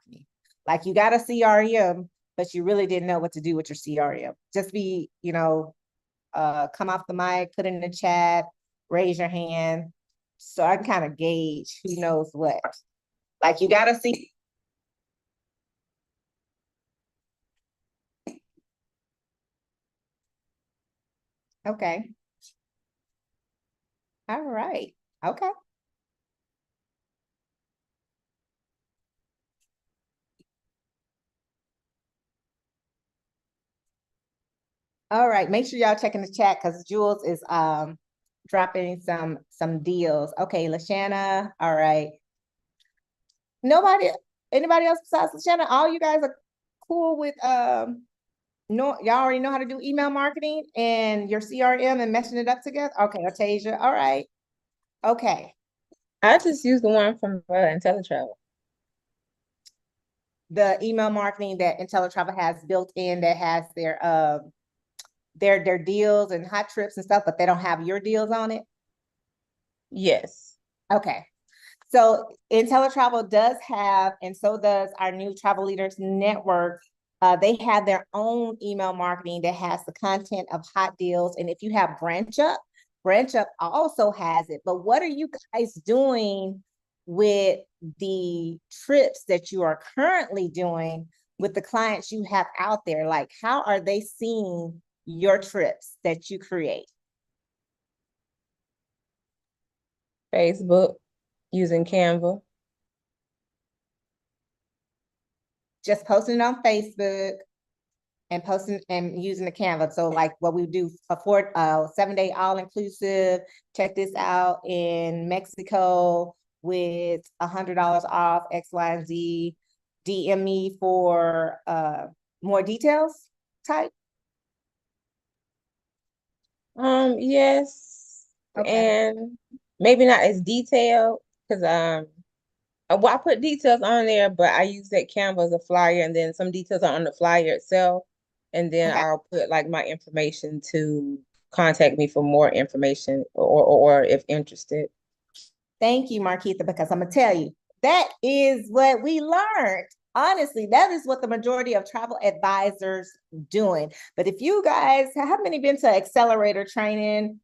marketing. Like you got a CRM, but you really didn't know what to do with your CRM. Just be, come off the mic, put it in the chat, raise your hand. So I can kind of gauge who knows what. Like you got to see. Okay. All right. Okay. All right. Make sure y'all checking the chat because Jules is dropping some deals. Okay, Lashana. All right. Anybody else besides Lashana? All you guys are cool with no, y'all already know how to do email marketing and your CRM and meshing it up together. Okay, Artasia. All right. Okay. I just use the one from IntelliTravel. The email marketing that IntelliTravel has built in that has their deals and hot trips and stuff, but they don't have your deals on it. Yes. Okay. So IntelliTravel does have, and so does our new Travel Leaders Network. They have their own email marketing that has the content of hot deals. And if you have Branch Up also has it. But what are you guys doing with the trips that you are currently doing with the clients you have out there? Like, how are they seeing your trips that you create? Facebook, using Canva. Just posting it on Facebook and posting and using the Canva. So like what we do for 7-day all-inclusive, check this out in Mexico with $100 off X, Y, and Z. DM me for more details type. Yes. Okay. And maybe not as detailed because well, I put details on there, but I use that Canva as a flyer, and then some details are on the flyer itself. And then Okay. I'll put like my information to contact me for more information or if interested. Thank you, Marquita, because I'm gonna tell you, that is what we learned. Honestly, that is what the majority of travel advisors doing. But if you guys have many been to accelerator training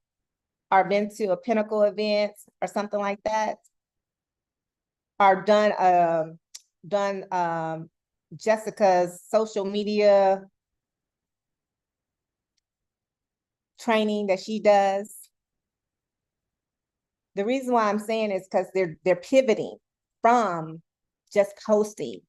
or been to a pinnacle event or something like that, or done Jessica's social media training that she does. The reason why I'm saying is because they're pivoting from just posting.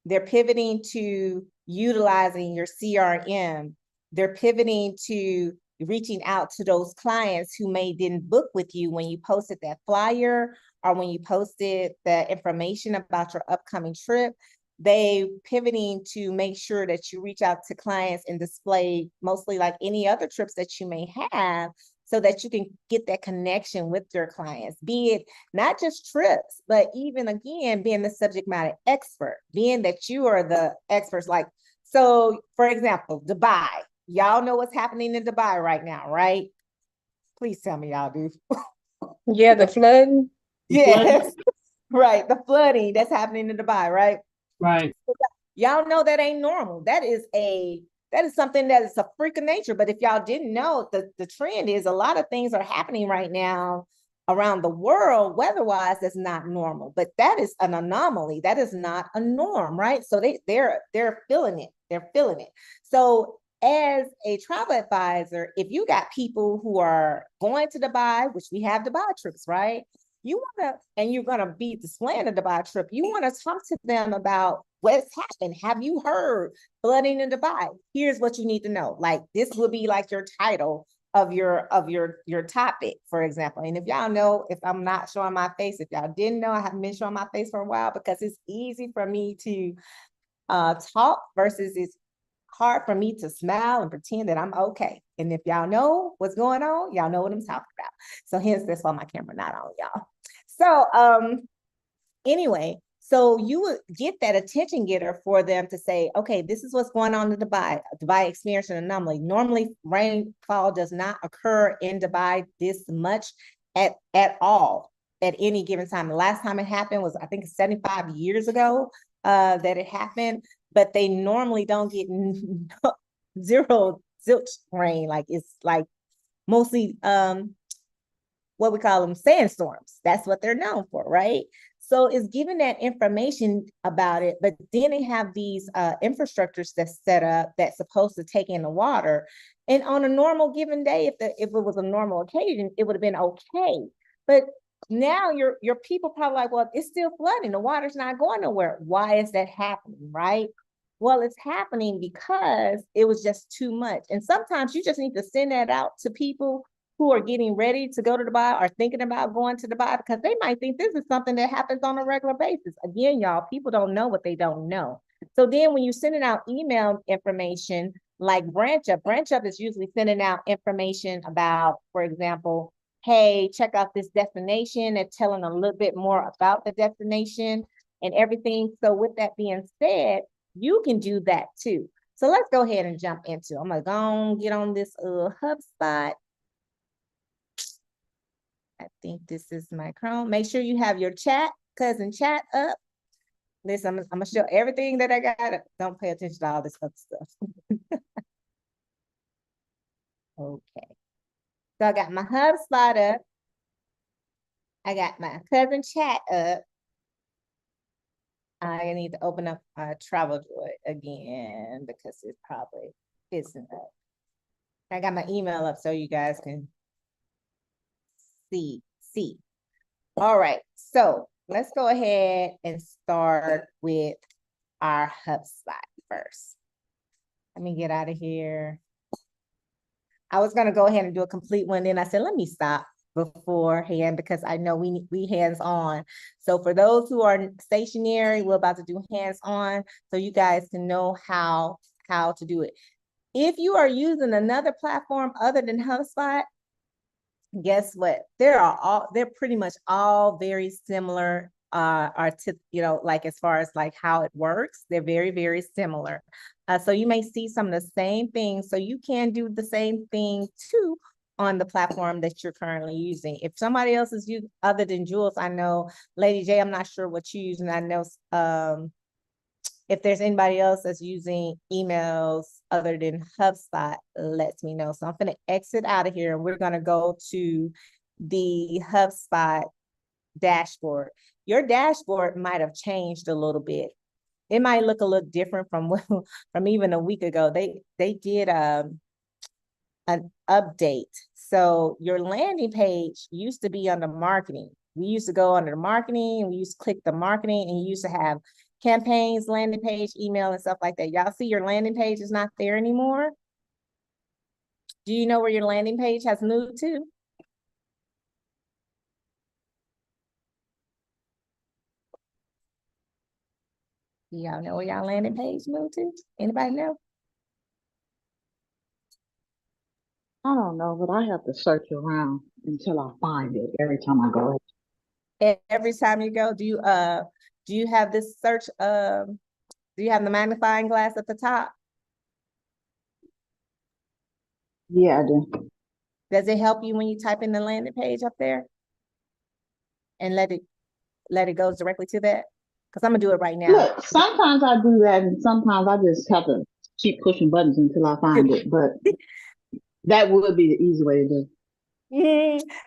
They're pivoting to utilizing your CRM. They're pivoting to reaching out to those clients who may didn't book with you when you posted that flyer or when you posted the information about your upcoming trip. They pivoting to make sure that you reach out to clients and display mostly like any other trips that you may have so that you can get that connection with your clients, be it not just trips, but even again, being the subject matter expert, being that you are the experts. Like, so for example, Dubai, y'all know what's happening in Dubai right now, right? Please tell me y'all do. Yeah, the flooding. Yes, right. The flooding that's happening in Dubai, right? Right. Y'all know that ain't normal. That is something that is a freak of nature. But if y'all didn't know, the trend is a lot of things are happening right now around the world, weather-wise, that's not normal. But that is an anomaly. That is not a norm, right? So they're feeling it. They're feeling it. So as a travel advisor, if you got people who are going to Dubai, which we have Dubai trips, right? You want to, and you're going to be displaying a Dubai trip. You want to talk to them about what's happened. Have you heard flooding in Dubai? Here's what you need to know. Like this would be like your title of your topic, for example. And if y'all know, if I'm not showing my face, if y'all didn't know, I haven't been showing my face for a while because it's easy for me to talk versus it's hard for me to smile and pretend that I'm okay. And if y'all know what's going on, y'all know what I'm talking about. So hence that's why my camera not on, y'all. So anyway, so you would get that attention getter for them to say, okay, this is what's going on in Dubai experience an anomaly. Normally rainfall does not occur in Dubai this much at all at any given time. The last time it happened was, I think, 75 years ago. that it happened, but they normally don't get zero zilch rain. Like it's like mostly what we call them sandstorms. That's what they're known for, right? So it's giving that information about it, but then they have these infrastructures that's set up that's supposed to take in the water. And on a normal given day, if it was a normal occasion, it would have been okay. But now your people probably like, well, it's still flooding. The water's not going nowhere. Why is that happening, right? Well, it's happening because it was just too much. And sometimes you just need to send that out to people who are getting ready to go to the bar or thinking about going to the bar because they might think this is something that happens on a regular basis. Again, y'all, people don't know what they don't know. So then when you're sending out email information like Branch Up is usually sending out information about, for example, hey, check out this destination and telling a little bit more about the destination and everything. So with that being said, you can do that too. So let's go ahead and jump into, I'm gonna go get on this HubSpot. I think this is my Chrome. Make sure you have your cousin chat up. Listen, I'm gonna show everything that I got. Don't pay attention to all this other stuff. Okay. So I got my HubSpot up. I got my cousin chat up. I need to open up Travel Joy again because it probably isn't up. I got my email up so you guys can see. All right, so let's go ahead and start with our HubSpot first. Let me get out of here. I was gonna go ahead and do a complete one, then I said, let me stop beforehand because I know we hands-on. So for those who are stationary, we're about to do hands-on so you guys can know how to do it. If you are using another platform other than HubSpot, guess what? They're pretty much all very similar like as far as like how it works, they're very, very similar. So you may see some of the same things. So you can do the same thing too on the platform that you're currently using. If somebody else is using other than Jules, I know Lady J, I'm not sure what you're using. I know if there's anybody else that's using emails other than HubSpot, let me know. So I'm going to exit out of here and we're going to go to the HubSpot dashboard. Your dashboard might have changed a little bit. It might look a little different from even a week ago. They did an update. So your landing page used to be under marketing. We used to go under marketing and we used to click the marketing and you used to have campaigns, landing page, email, and stuff like that. Y'all see your landing page is not there anymore. Do you know where your landing page has moved to? Do y'all know where y'all landing page moved to? Anybody know? I don't know, but I have to search around until I find it every time I go. Every time you go, do you have this search do you have the magnifying glass at the top? Yeah, I do. Does it help you when you type in the landing page up there and let it go directly to that? Because I'm gonna do it right now. Look, sometimes I do that, and sometimes I just have to keep pushing buttons until I find it. But that would be the easy way to do.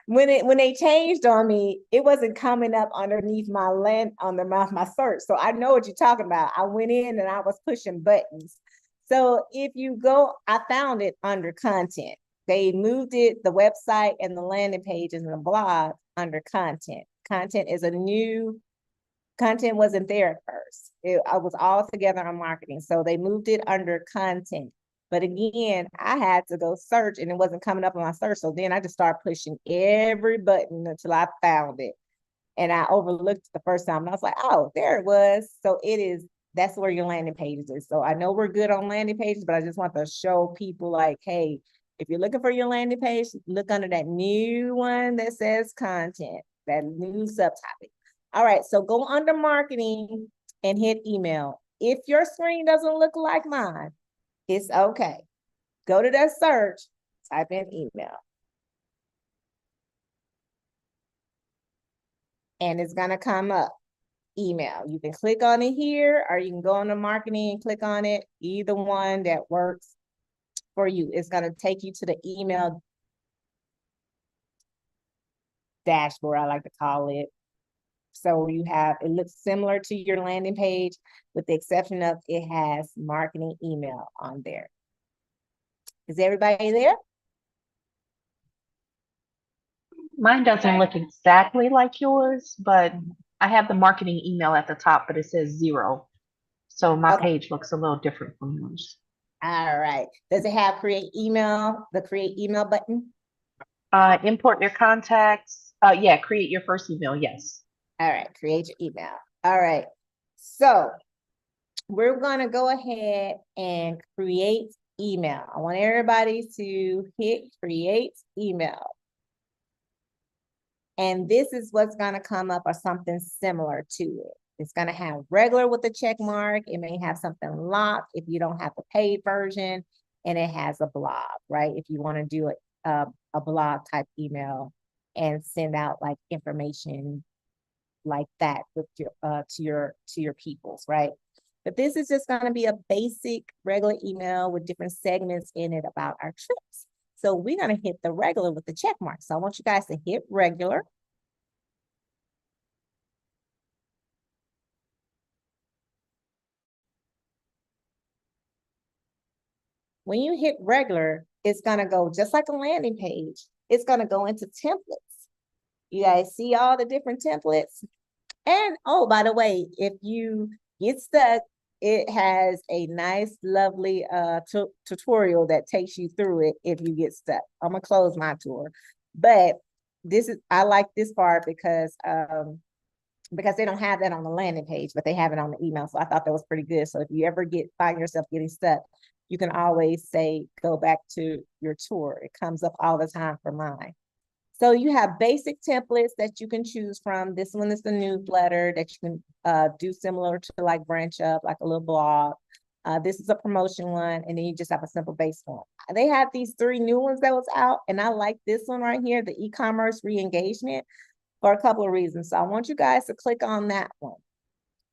When they changed on me, it wasn't coming up underneath my my search. So I know what you're talking about. I went in and I was pushing buttons. So if you go, I found it under content. They moved it, the website and the landing pages and the blog under content. Content wasn't there at first. I was all together on marketing. So they moved it under content. But again, I had to go search and it wasn't coming up on my search. So then I just started pushing every button until I found it. And I overlooked it the first time. And I was like, oh, there it was. So that's where your landing pages is. So I know we're good on landing pages, but I just want to show people like, hey, if you're looking for your landing page, look under that new one that says content, that new subtopic. All right, so go under marketing and hit email. If your screen doesn't look like mine, it's okay. Go to that search, type in email. And it's gonna come up. email. You can click on it here, or you can go on to marketing and click on it. Either one that works for you. It's going to take you to the email dashboard, I like to call it. So you have, it looks similar to your landing page, with the exception of it has marketing email on there. Is everybody there? Mine doesn't look exactly like yours, but I have the marketing email at the top, but it says 0. So my Okay. page looks a little different from yours. All right. Does it have create email, the create email button? Import your contacts. Yeah, create your first email. Yes. All right, create your email. All right. So we're going to go ahead and create email. I want everybody to hit create email. And this is what's going to come up, or something similar to it. It's going to have regular with the check mark. It may have something locked if you don't have the paid version, and it has a blog, right? If you want to do a blog type email and send out like information like that with your to your peoples, right? But this is just going to be a basic regular email with different segments in it about our trips. So we're going to hit the regular with the check mark. So I want you guys to hit regular. When you hit regular, it's going to go just like a landing page. It's going to go into templates. You guys see all the different templates? And oh, by the way, if you get stuck, it has a nice, lovely tutorial that takes you through it if you get stuck. I'm gonna close my tour, but I like this part because they don't have that on the landing page, but they have it on the email. So I thought that was pretty good. So if you ever find yourself getting stuck, you can always say, go back to your tour. It comes up all the time for mine. So you have basic templates that you can choose from. This one is the newsletter that you can do similar to like Branch Up, like a little blog. This is a promotion one, and then you just have a simple base one. They have these 3 new ones that was out, and I like this one right here, the e-commerce re-engagement, for a couple of reasons. So I want you guys to click on that one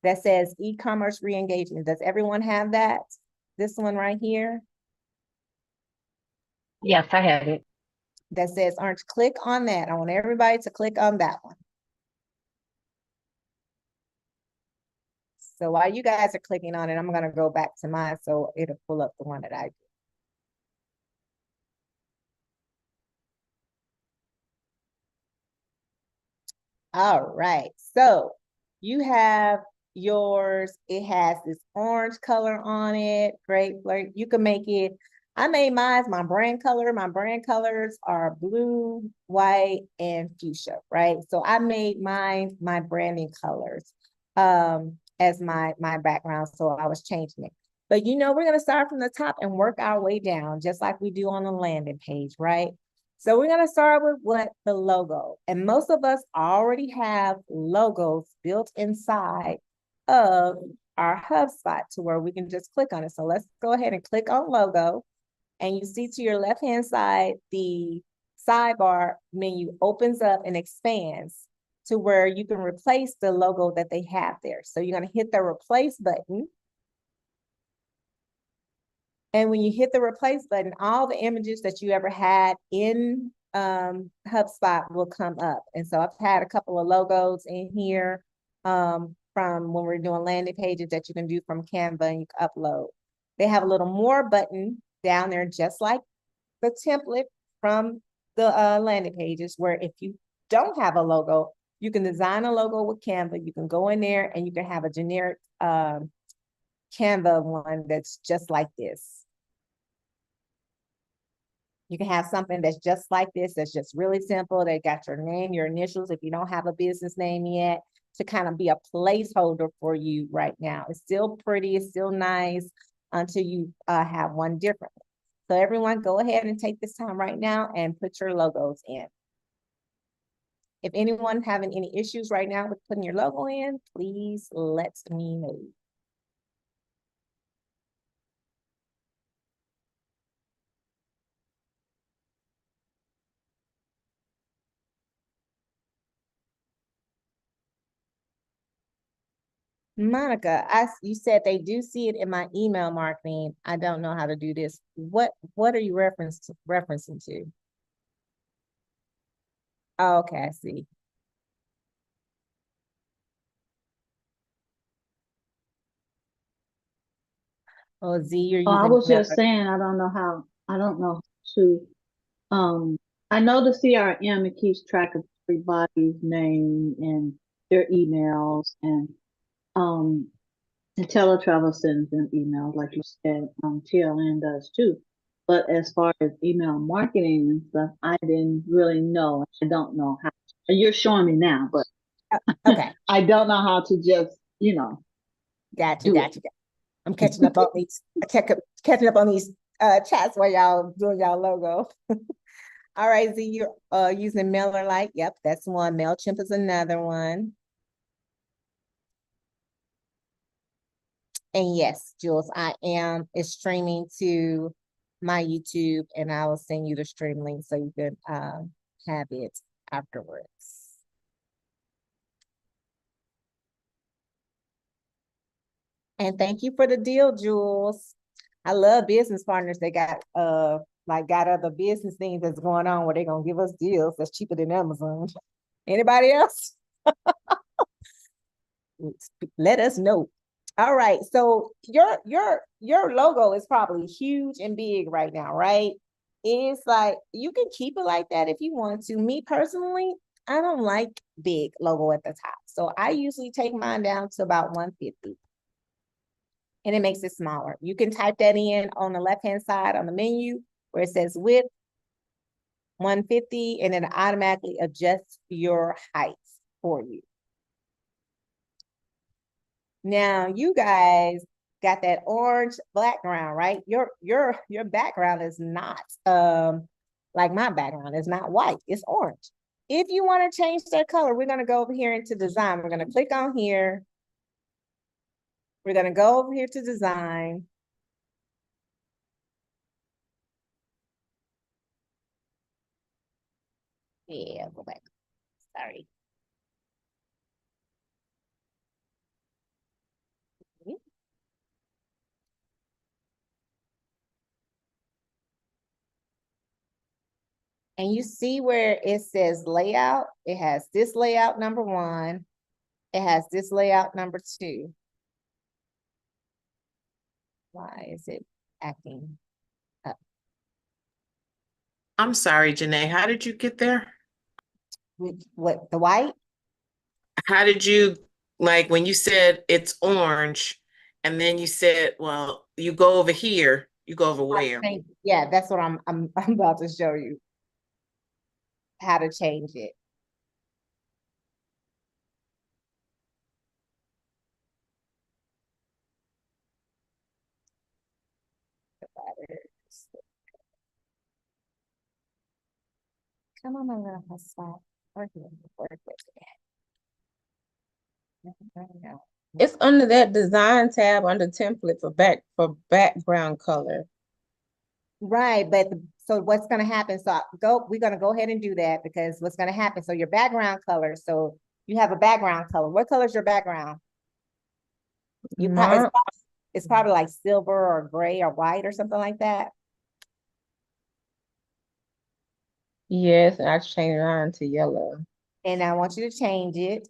that says e-commerce re-engagement. Does everyone have that? This one right here Yes, I have it. that says orange. Click on that. I want everybody to click on that one. So while you guys are clicking on it, I'm going to go back to mine so it'll pull up the one that I did. All right. So you have yours. It has this orange color on it. Great. You can make it. I made mine my brand color. My brand colors are blue, white, and fuchsia, right? So I made mine my branding colors as my background. So I was changing it. But we're going to start from the top and work our way down, just like we do on the landing page, right? So we're going to start with the logo. And most of us already have logos built inside of our HubSpot to where we can just click on it. So let's go ahead and click on logo. And you see to your left-hand side, the sidebar menu opens up and expands to where you can replace the logo that they have there. So you're going to hit the replace button. And when you hit the replace button, all the images that you ever had in HubSpot will come up. And so I've had a couple of logos in here from when we're doing landing pages that you can do from Canva and you can upload. They have a little more button down there, just like the template from the landing pages, where if you don't have a logo, you can design a logo with Canva. You can go in there and you can have a generic Canva one that's just like this. You can have something that's just like this, that's just really simple. They got your name, your initials, if you don't have a business name yet, to kind of be a placeholder for you right now. It's still pretty, it's still nice until you have one different. So everyone go ahead and take this time right now and put your logos in. If anyone having any issues right now with putting your logo in, please let me know. Monica, you said they do see it in my email marketing. I don't know how to do this. What are you referencing to? Oh, okay, I see. Oh, Z, you're I using was just saying, I don't know to, um, I know the CRM, it keeps track of everybody's name and their emails um, and teletravel sends them emails, like you said, TLN does too. But as far as email marketing and stuff, I didn't really know. I don't know how. You're showing me now, but Okay, I don't know how to just, got you, do it. got you. I'm catching up on these. Catching up on these chats while y'all doing y'all logo. All right, Z, you're using MailerLite. Yep, that's one. MailChimp is another one. And yes, Jules, I am streaming to my YouTube, and I will send you the stream link so you can have it afterwards. And thank you for the deal, Jules. I love business partners that got other business things that's going on where they're gonna give us deals that's cheaper than Amazon. Anybody else? Let us know. All right. So your logo is probably huge and big right now, right? It's like you can keep it like that if you want to. Me personally, I don't like big logo at the top. So I usually take mine down to about 150. And it makes it smaller. You can type that in on the left-hand side on the menu where it says width 150, and it automatically adjusts your height for you. Now you guys got that orange background, right? Your background is not like my background is not white, it's orange. If you want to change that color, we're going to go over here into design. We're going to click on here. We're going to go over here to design. Yeah, go back. Sorry. And you see where it says layout, it has this layout number 1, it has this layout number 2. Why is it acting up? I'm sorry, Janae, how did you get there? With what, the white? How did you, like, when you said it's orange, and then you said, well, you go over here, you go over where? Yeah, that's what I'm I'm about to show you how to change it. Come on, my little HubSpot. Work with it. It's under that design tab under template for background color. Right, but so what's going to happen? So we're going to go ahead and do that because what's going to happen? So your background color. So you have a background color. What color is your background? It's probably like silver or gray or white or something like that. Yes, I changed mine to yellow. And I want you to change it.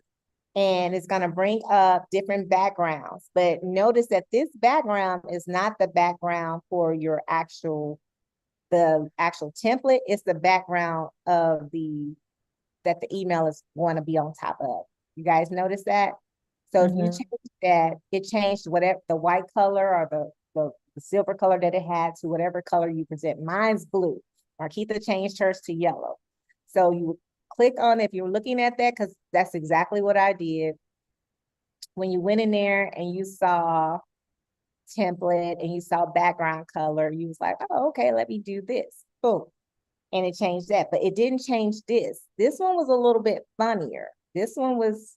And it's going to bring up different backgrounds. But notice that this background is not the background for your the actual template. It's the background of that the email is going to be on top of. You guys notice that? So if you change that, it changed whatever the white color or the silver color that it had to whatever color you present. Mine's blue. Marquita changed hers to yellow. So you click on if you're looking at that, because that's exactly what I did. When you went in there and you saw template and you saw background color, you was like, oh, okay, let me do this. Boom. And it changed that, but it didn't change this. This one was a little bit funnier. This one wasn't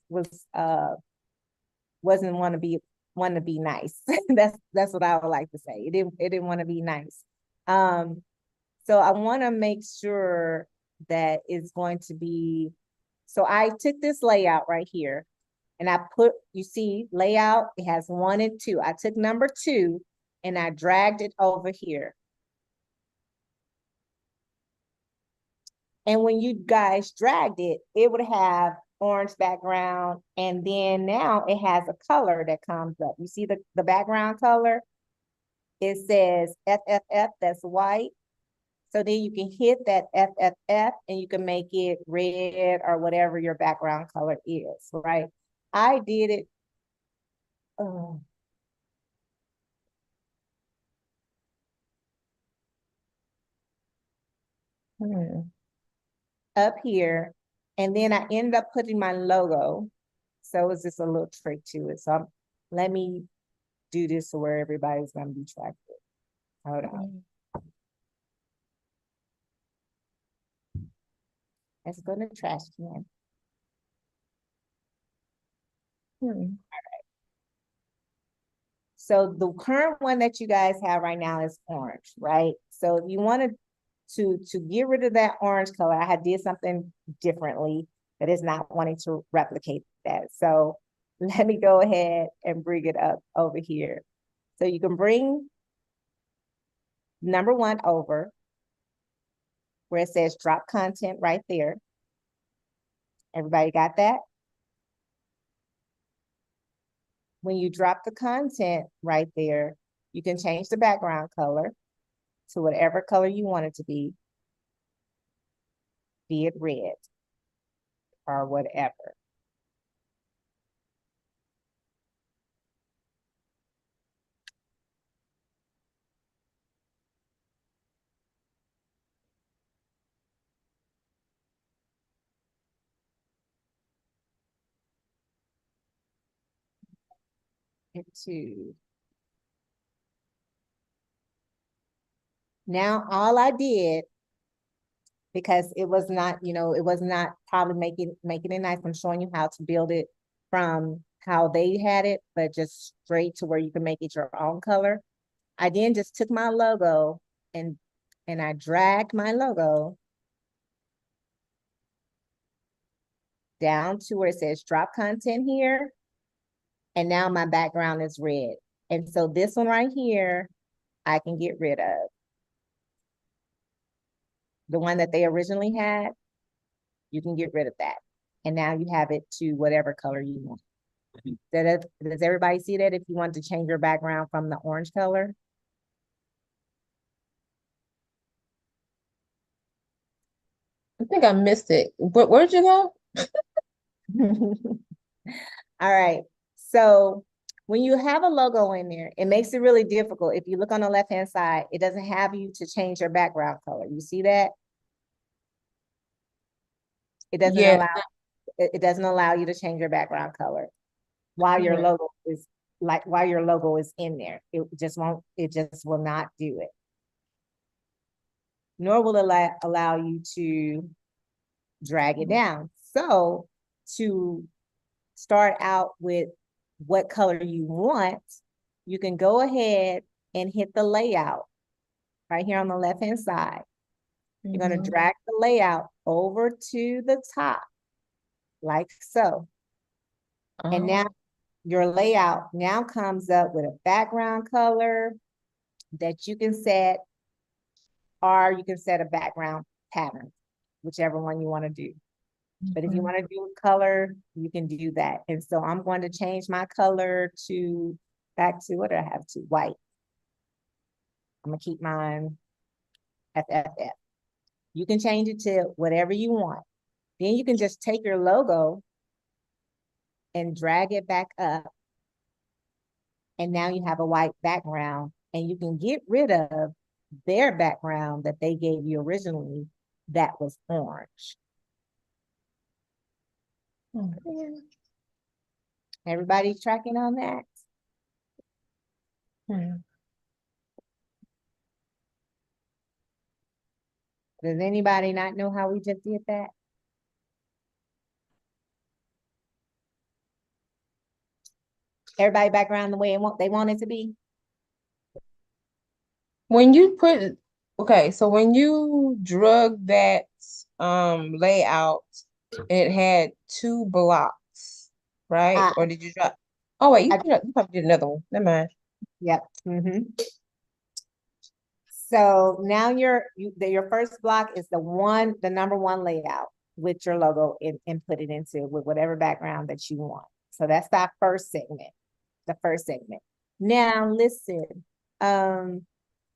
want to be nice. That's what I would like to say. It didn't want to be nice. So I want to make sure that it's going to be, so I took this layout right here And I put, you see, layout, it has 1 and 2. I took number 2 and I dragged it over here. And when you guys dragged it, it would have orange background. And then now it has a color that comes up. You see the background color? It says FFF, that's white. So then you can hit that FFF and you can make it red or whatever your background color is, right? I did it. Up here, and then I ended up putting my logo. So it's just a little trick to it. So let me do this so where everybody's gonna be tracked. Hold on. Let's go to trash can. All right. So the current one that you guys have right now is orange, right? So if you wanted to get rid of that orange color, I had did something differently that is not wanting to replicate that. So let me go ahead and bring it up over here. So you can bring number 1 over where it says drop content right there. Everybody got that? When you drop the content right there, you can change the background color to whatever color you want it to be it red or whatever. Into now all I did, because it was not, it was not probably making it nice. I'm showing you how to build it from how they had it, but just straight to where you can make it your own color. I then just took my logo and I dragged my logo down to where it says drop content here. And now my background is red. And so this one right here, I can get rid of. The one that they originally had, you can get rid of that. And now you have it to whatever color you want. Does everybody see that if you want to change your background from the orange color? I think I missed it. Where'd you go? All right. So when you have a logo in there, it makes it really difficult. If you look on the left-hand side, it doesn't have you to change your background color. You see that? It doesn't Yeah. allow it doesn't allow you to change your background color while your logo is in there. It just will not do it. Nor will it allow you to drag it down. So to start out with what color you want, you can go ahead and hit the layout right here on the left-hand side. You're going to drag the layout over to the top, like so. And now your layout now comes up with a background color that you can set, or you can set a background pattern, whichever one you want to do. But if you want to do color, you can do that. And so I'm going to change my color to back to what do I have to white. I'm gonna keep mine FFF. You can change it to whatever you want. Then you can just take your logo and drag it back up. And now you have a white background, and you can get rid of their background that they gave you originally that was orange. Everybody tracking on that? Does anybody not know how we just did that? Everybody background the way they want it to be? When you put, okay, so when you drug that layout, it had 2 blocks. right? Uh, Or did you drop? Oh wait, I, you probably did another one. Never mind. yep. So now your first block is the number one layout with your logo and put it into with whatever background that you want. So that's that first segment, the first segment. Now listen,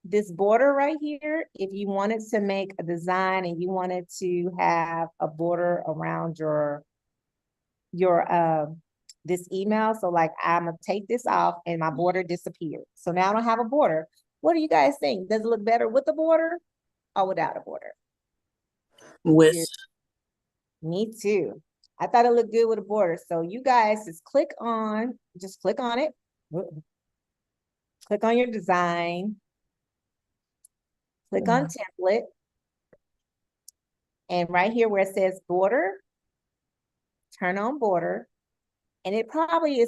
this border right here, if you wanted to make a design and you wanted to have a border around your this email. So like I'm gonna take this off and my border disappeared. So now I don't have a border. What do you guys think? Does it look better with a border or without a border? With Here, me too. I thought it looked good with a border. So you guys just click on it. Click on your design. Click on template. And right here where it says border, turn on border. And it probably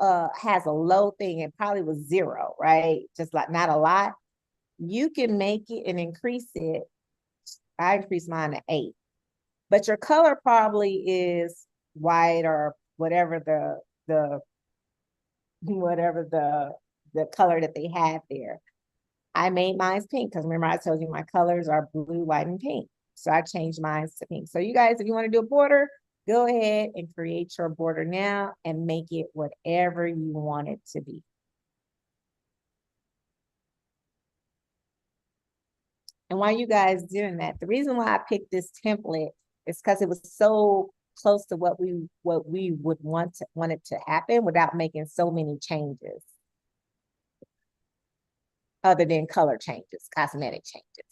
has a low thing. It probably was 0, right? Just like not a lot. You can make it and increase it. I increased mine to 8. But your color probably is white or whatever the whatever the color that they have there. I made mine pink because remember I told you my colors are blue, white, and pink. So I changed mine to pink. So you guys, if you want to do a border, go ahead and create your border now and make it whatever you want it to be. And while you guys doing that, the reason why I picked this template is because it was so close to what we would want it to happen without making so many changes. Other than color changes, cosmetic changes.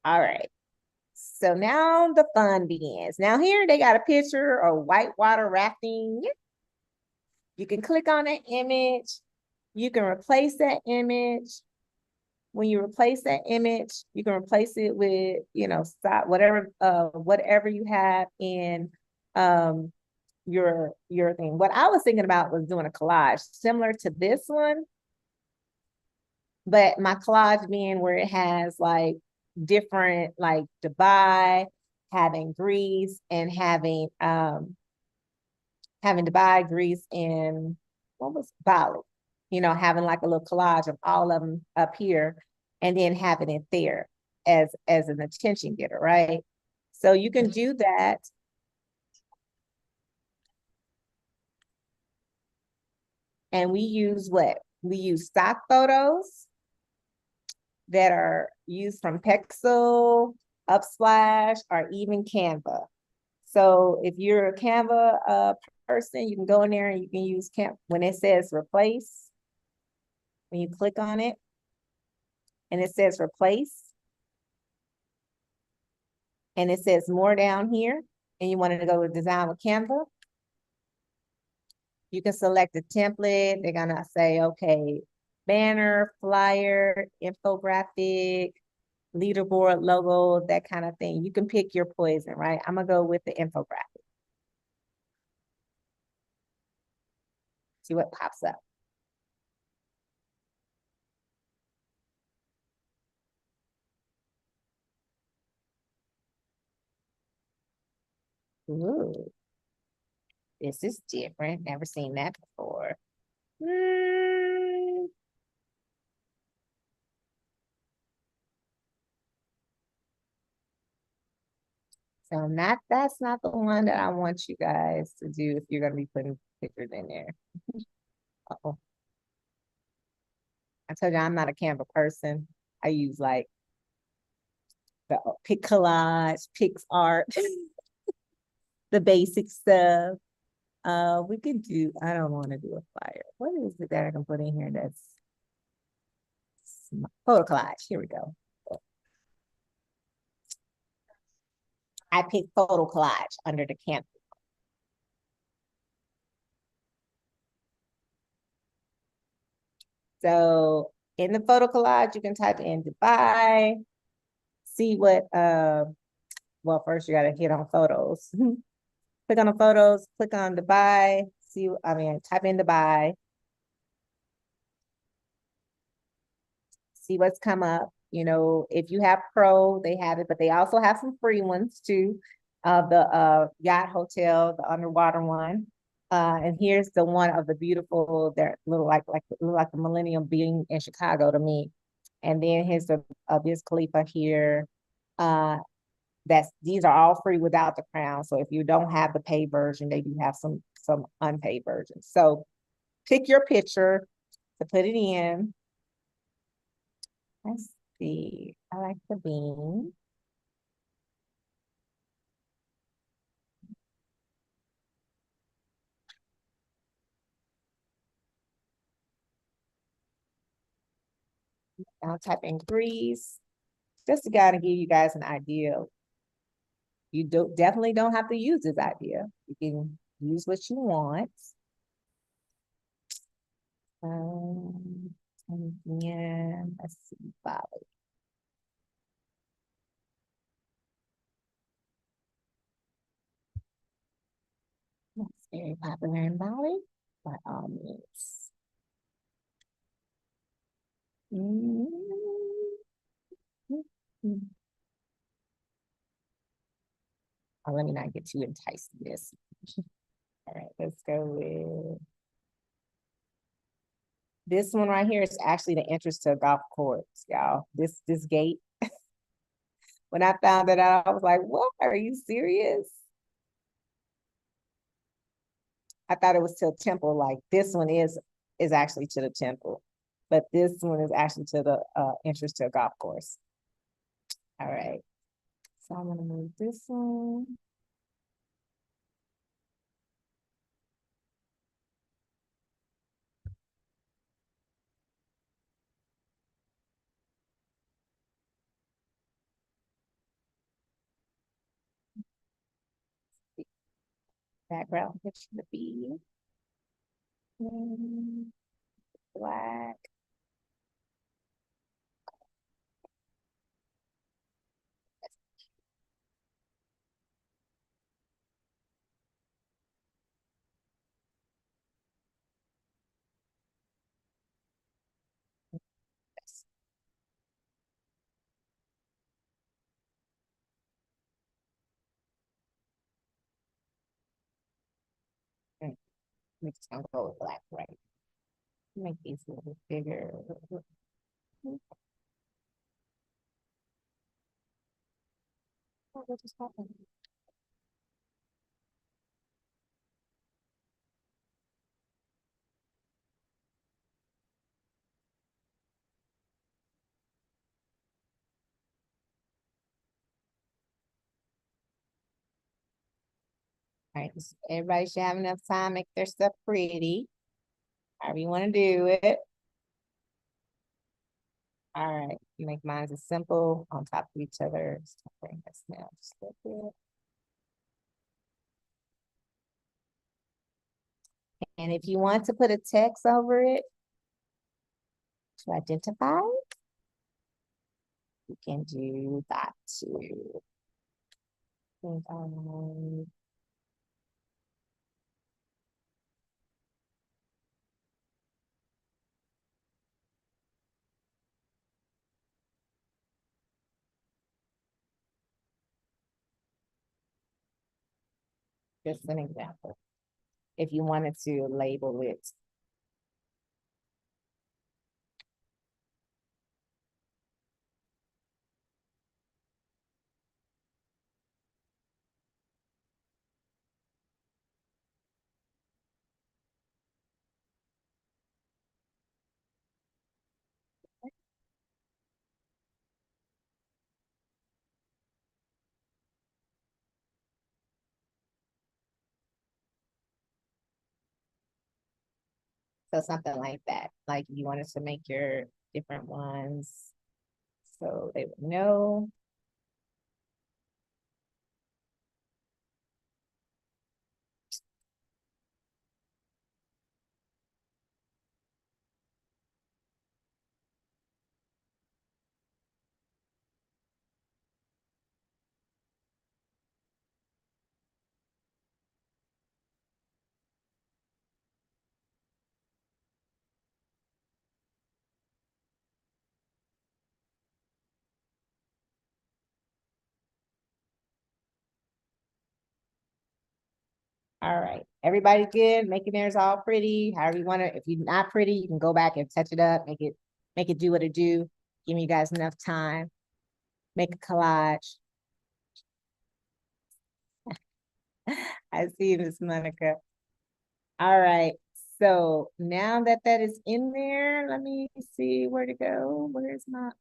All right. So now the fun begins. Now here they got a picture of whitewater rafting. You can click on that image. You can replace that image. When you replace that image, you can replace it with, stop whatever you have in your thing. What I was thinking about was doing a collage similar to this one, but my collage being where it has like different, like Dubai, having Greece, and having Dubai, Greece, and what was Bali? Having like a little collage of all of them up here, and then having it there as an attention getter, right? So you can do that. And we use what? We use stock photos that are used from Pexel, Upsplash, or even Canva. So if you're a Canva person, you can go in there and you can use Canva. When it says replace, when you click on it, and it says replace, and it says more down here, and you wanted to go with design with Canva, you can select the template. They're gonna say, okay, banner, flyer, infographic, leaderboard logo, that kind of thing. You can pick your poison, right? I'm gonna go with the infographic. See what pops up. Ooh, this is different. Never seen that before. So that's not the one that I want you guys to do if you're gonna be putting pictures in there. Uh-oh. I told you I'm not a Canva person. I use like the pick collage, pix art, the basic stuff. We could do, I don't want to do a flyer. What is it that I can put in here that's photo collage? Here we go. I picked photo collage under the Canva. So in the photo collage, you can type in Dubai, see what, well, first you got to hit on photos. Click on the photos, click on Dubai, type in Dubai. See what's come up. You know, if you have Pro, they have it, but they also have some free ones too. The yacht hotel, the underwater one. And here's the one of the beautiful, they're little look like the Millennium Being in Chicago to me. And then here's the Biz Khalifa here. These are all free without the crown. So if you don't have the paid version, they do have some unpaid versions. So pick your picture to put it in. Let's see. I like the bean. I'll type in Greece, just to kind of give you guys an idea. You definitely don't have to use this idea. You can use what you want. And yeah, let's see, Bali. That's very popular in Bali, by all means. Oh, let me not get too enticed with this. All right, let's go with this one right here is actually the entrance to a golf course, y'all. This gate. When I found that out, I was like, what? Are you serious? I thought it was to a temple. Like this one is actually to the temple, but this one is actually to the entrance to a golf course. All right. So I'm gonna move this one. Background picture to be black. We're just gonna go with black, right? Make these a little bigger. What just happened? All right, everybody should have enough time, make their stuff pretty. However you want to do it. All right, make mine as simple on top of each other. Bring this now just a little bit. And if you want to put a text over it to identify, you can do that too. And, just an example. If you wanted to label it. So something like that, like you wanted to make your different ones so they would know. All right. Everybody good? Making theirs all pretty. However you want to. If you're not pretty, you can go back and touch it up, make it do what it do. Give you guys enough time. Make a collage. I see Miss Monica. All right. So now that that is in there, let me see where to go. Where's my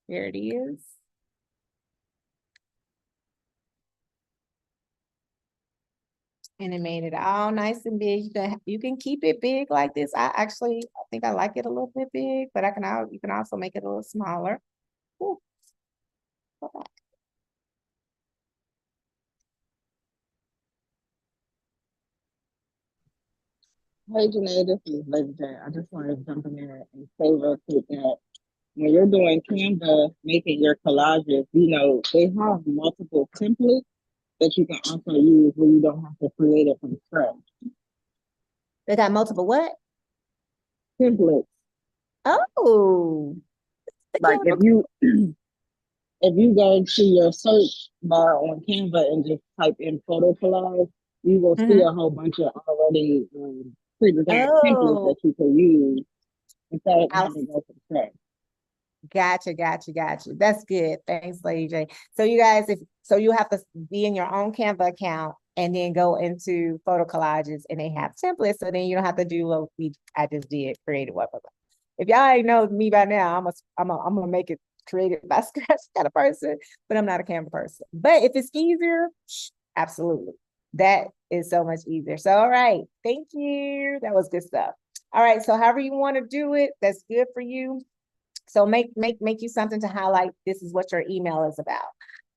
There it is. And it made it all nice and big. You can keep it big like this. I think I like it a little bit big, but you can also make it a little smaller. Ooh. Go back. Hey, Janae, this is Lady J. I just wanted to jump in there and say real quick that when you're doing Canva, making your collages, they have multiple templates that you can also use where you don't have to create it from scratch. They got multiple what? Templates. Oh, the Like Canva. if you go to your search bar on Canva and just type in photo collage, you will see a whole bunch of already pre-designed templates Oh, that you can use instead of I having to go from scratch. Gotcha. That's good. Thanks, Lady J. So you guys, you have to be in your own Canva account and then go into photo collages and they have templates. So then you don't have to do what I just did, creative what. If y'all ain't know me by now, I'm gonna make it creative by scratch kind of person, but I'm not a Canva person. But if it's easier, absolutely. That is so much easier. So all right, thank you. That was good stuff. All right, so however you want to do it, that's good for you. So make you something to highlight. This is what your email is about.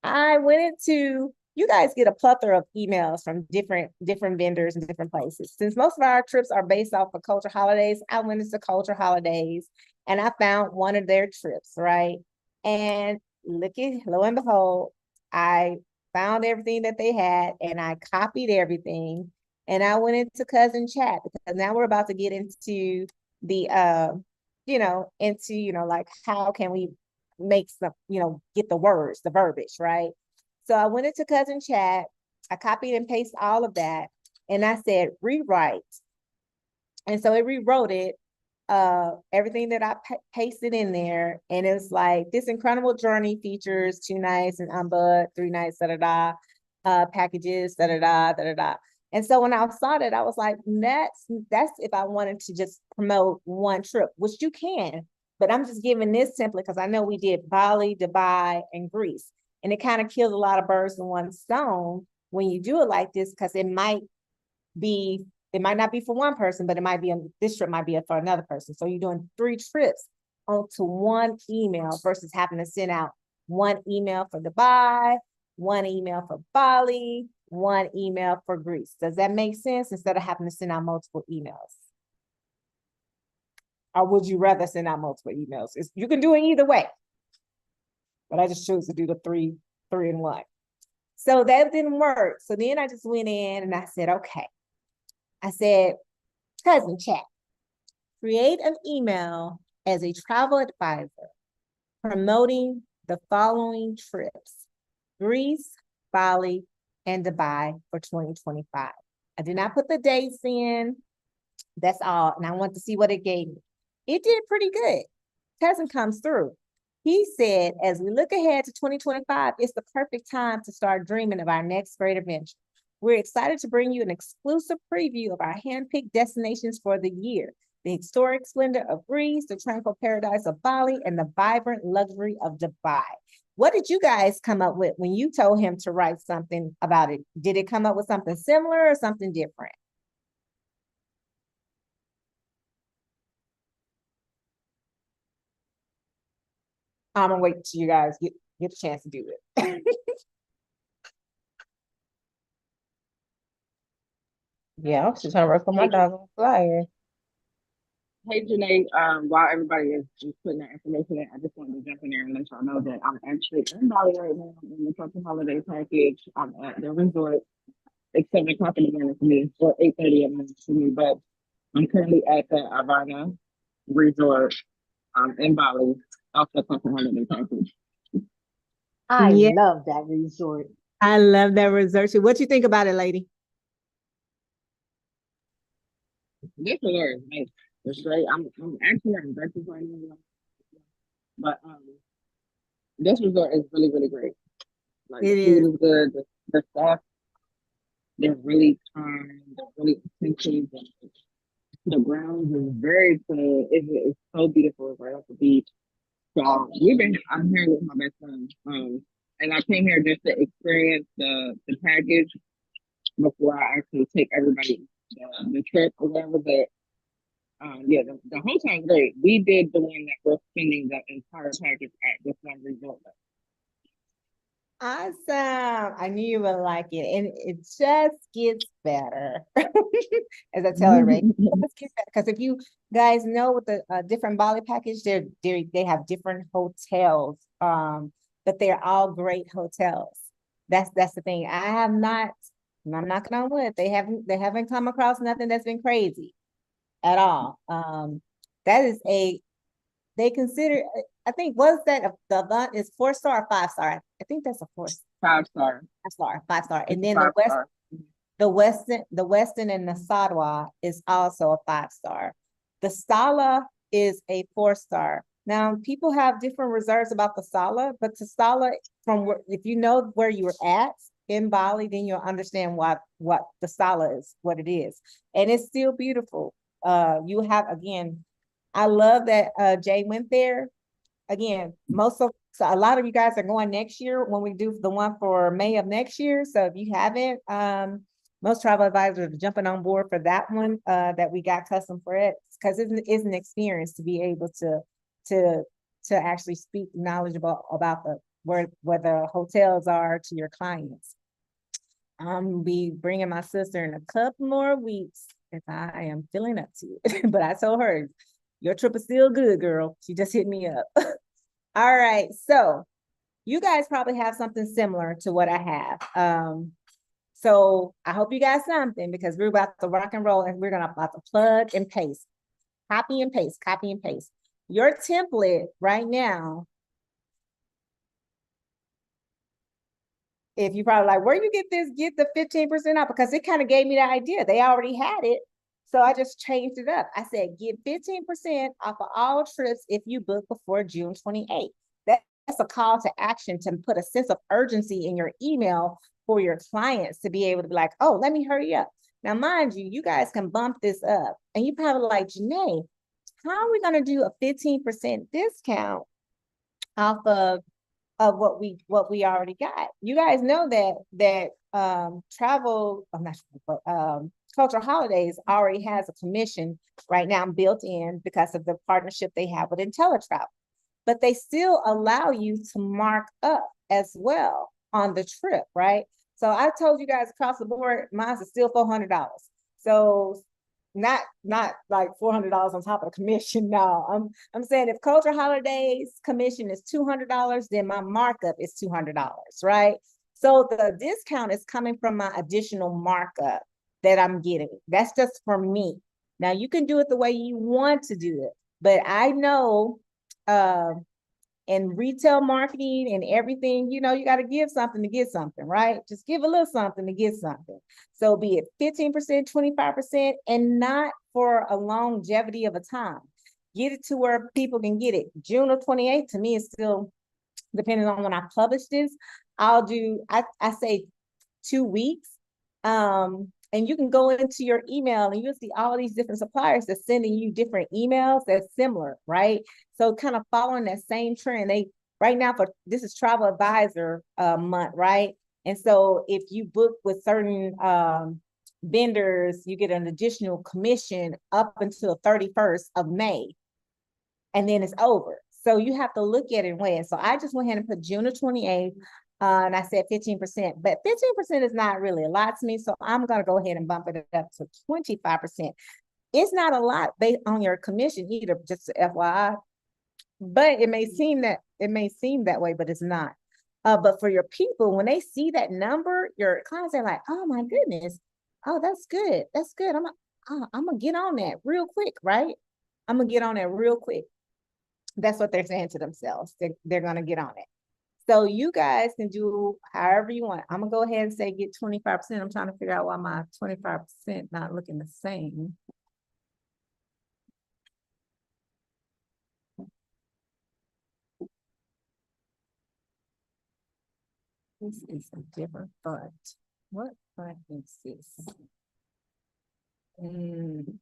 I went into, you guys get a plethora of emails from different vendors and different places. Since most of our trips are based off of culture holidays, I went into culture holidays and I found one of their trips, right? And lo and behold, I found everything that they had and I copied everything and I went into cousin chat because now we're about to get into the like how can we make some, get the words, the verbiage, right? So I went into cousin chat, I copied and pasted all of that, and I said rewrite. And so it rewrote it, everything that I pasted in there, and it's like this incredible journey features 2 nights and unbud, 3 nights, packages, da da da da da da. And so when I saw that, I was like, that's if I wanted to just promote one trip, which you can, but I'm just giving this template because I know we did Bali, Dubai, and Greece, and it kind of kills a lot of birds in one stone when you do it like this because it might not be for one person, but this trip might be for another person. So you're doing 3 trips onto one email versus having to send out one email for Dubai, one email for Bali, one email for Greece. Does that make sense? Instead of having to send out multiple emails. Or would you rather send out multiple emails? You can do it either way. But I just chose to do the three in one. So that didn't work. So then I just went in and I said, okay. I said, cousin chat, create an email as a travel advisor promoting the following trips: Greece, Bali, and Dubai for 2025. I did not put the dates in. That's all. And I want to see what it gave me. It did pretty good. Cousin comes through. He said, as we look ahead to 2025, it's the perfect time to start dreaming of our next great adventure. We're excited to bring you an exclusive preview of our handpicked destinations for the year: the historic splendor of Greece, the tranquil paradise of Bali, and the vibrant luxury of Dubai. What did you guys come up with when you told him to write something about it? Did it come up with something similar or something different? I'm gonna wait till you guys get a chance to do it. Yeah, I was just trying to work on my dog on flyer. Hey, Janae, while everybody is just putting that information in, I just wanted to jump in there and let y'all know that I'm actually in Bali right now in the Tropical Holiday Package. I'm at the resort. It's 7 o'clock in the morning for me, or 8:30 in the morning for me, but I'm currently at the Havana Resort in Bali off the Tropical Holiday Package. I Yeah. love that resort. I love that research. What you think about it, lady? This resort is nice. It's great. I'm actually having breakfast right now, but this resort is really really great. Like the It is. food is good. The staff, they're really kind. They're really attentive. And the grounds is very clean. It's so beautiful. It's right off the beach. So I'm here with my best friend. And I came here just to experience the package before I actually take everybody the trip or whatever. But yeah, the hotel's great. We did the one that we're spending the entire package at this one resort. Awesome. I knew you would like it. And it just gets better. As I tell everybody, because if you guys know with the different Bali package, they have different hotels, but they're all great hotels. That's the thing. I'm knocking on wood. They haven't come across nothing that's been crazy at all. That is they consider, I think, was that the event is 4-star or 5-star? I think that's a 5-star. 5-star. And then 5-star. the Westin and the Sadwa is also a 5-star. The Stala is a 4-star. Now, people have different reserves about the Stala, but the Stala, if you know where you were at in Bali, then you'll understand what the Stala is, what it is. And it's still beautiful. You have, again, I love that Jay went there. Again, so a lot of you guys are going next year when we do the one for May of next year. So if you haven't, most travel advisors are jumping on board for that one that we got custom for it, because it's an experience to be able to actually speak knowledgeable about where the hotels are to your clients. I'm be bringing my sister in a couple more weeks if I am feeling up to it. But I told her, your trip is still good, girl. She just hit me up. All right. So you guys probably have something similar to what I have. So I hope you got something, because we're about to rock and roll, and we're about to plug and paste, copy and paste, copy and paste. Your template right now, if you probably like, where you get the 15% off, because it kind of gave me the idea. They already had it. So I just changed it up. I said, get 15% off of all trips if you book before June 28th. That's a call to action to put a sense of urgency in your email for your clients to be able to be like, oh, let me hurry up. Now, mind you, you guys can bump this up. And you probably like, Janae, how are we going to do a 15% discount off of what we already got? You guys know that travel, I'm not sure, but Cultural Holidays already has a commission right now built in because of the partnership they have with IntelliTravel. But they still allow you to mark up as well on the trip, right? So I told you guys across the board, mine's is still $400. So not like $400 on top of the commission. No, I'm saying if Cultural Holidays commission is $200, then my markup is $200, right? So the discount is coming from my additional markup that I'm getting. That's just for me. Now you can do it the way you want to do it, but I know in retail marketing and everything, you got to give something to get something, right? Just give a little something to get something. So be it 15%, 25%, and not for a longevity of a time. Get it to where people can get it. June of 28th, to me, is still, depending on when I publish this, I say 2 weeks. And you can go into your email and you'll see all these different suppliers that's sending you different emails that's similar, right? So kind of following that same trend. Right now, this is Travel Advisor month, right? And so if you book with certain vendors, you get an additional commission up until 31st of May, and then it's over. So you have to look at it and weigh it. So I just went ahead and put June of 28th. And I said 15%, but 15% is not really a lot to me. So I'm going to go ahead and bump it up to 25%. It's not a lot based on your commission either, just FYI, but it may seem that way, but it's not. But for your people, when they see that number, your clients are like, oh my goodness. Oh, that's good. That's good. I'm going to get on that real quick, right? I'm going to get on that real quick. That's what they're saying to themselves. They're going to get on it. So you guys can do however you want. I'm gonna go ahead and say get 25%. I'm trying to figure out why my 25% not looking the same. This is a different font. What font is this? You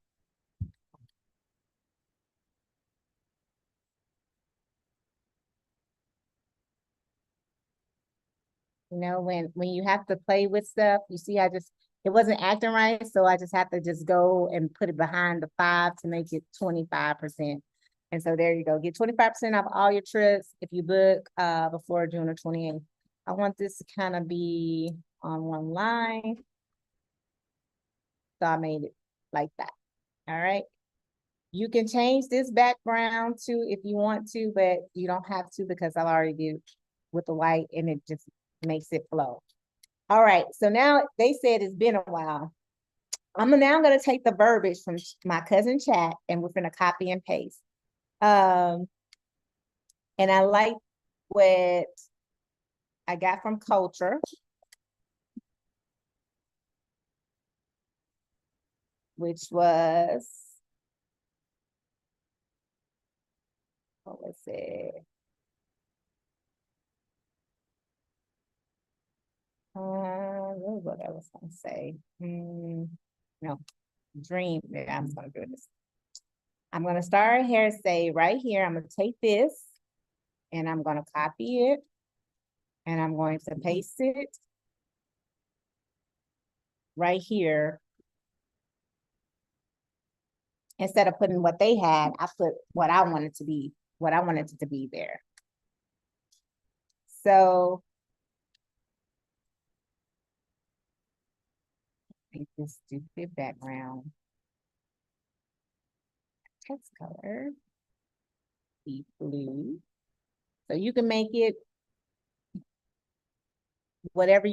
know, when you have to play with stuff, you see, it wasn't acting right, so I just have to just go and put it behind the 5 to make it 25%. And so there you go. Get 25% off all your trips if you book before June 28th. I want this to kind of be on one line. So I made it like that. All right. You can change this background too if you want to, but you don't have to because I've already did with the white and it just makes it flow. All right, so now they said it's been a while. I'm now gonna take the verbiage from my cousin chat and we're gonna copy and paste. And I like what I got from culture. Which was, what was it? What was what I was gonna say? No, dream. Yeah, I'm gonna do this. I'm gonna start here, say right here, I'm gonna take this and I'm gonna copy it and I'm going to paste it right here. Instead of putting what they had, I put what I wanted to be, what I wanted it to be there. So make this stupid background. Text color, deep blue. So you can make it whatever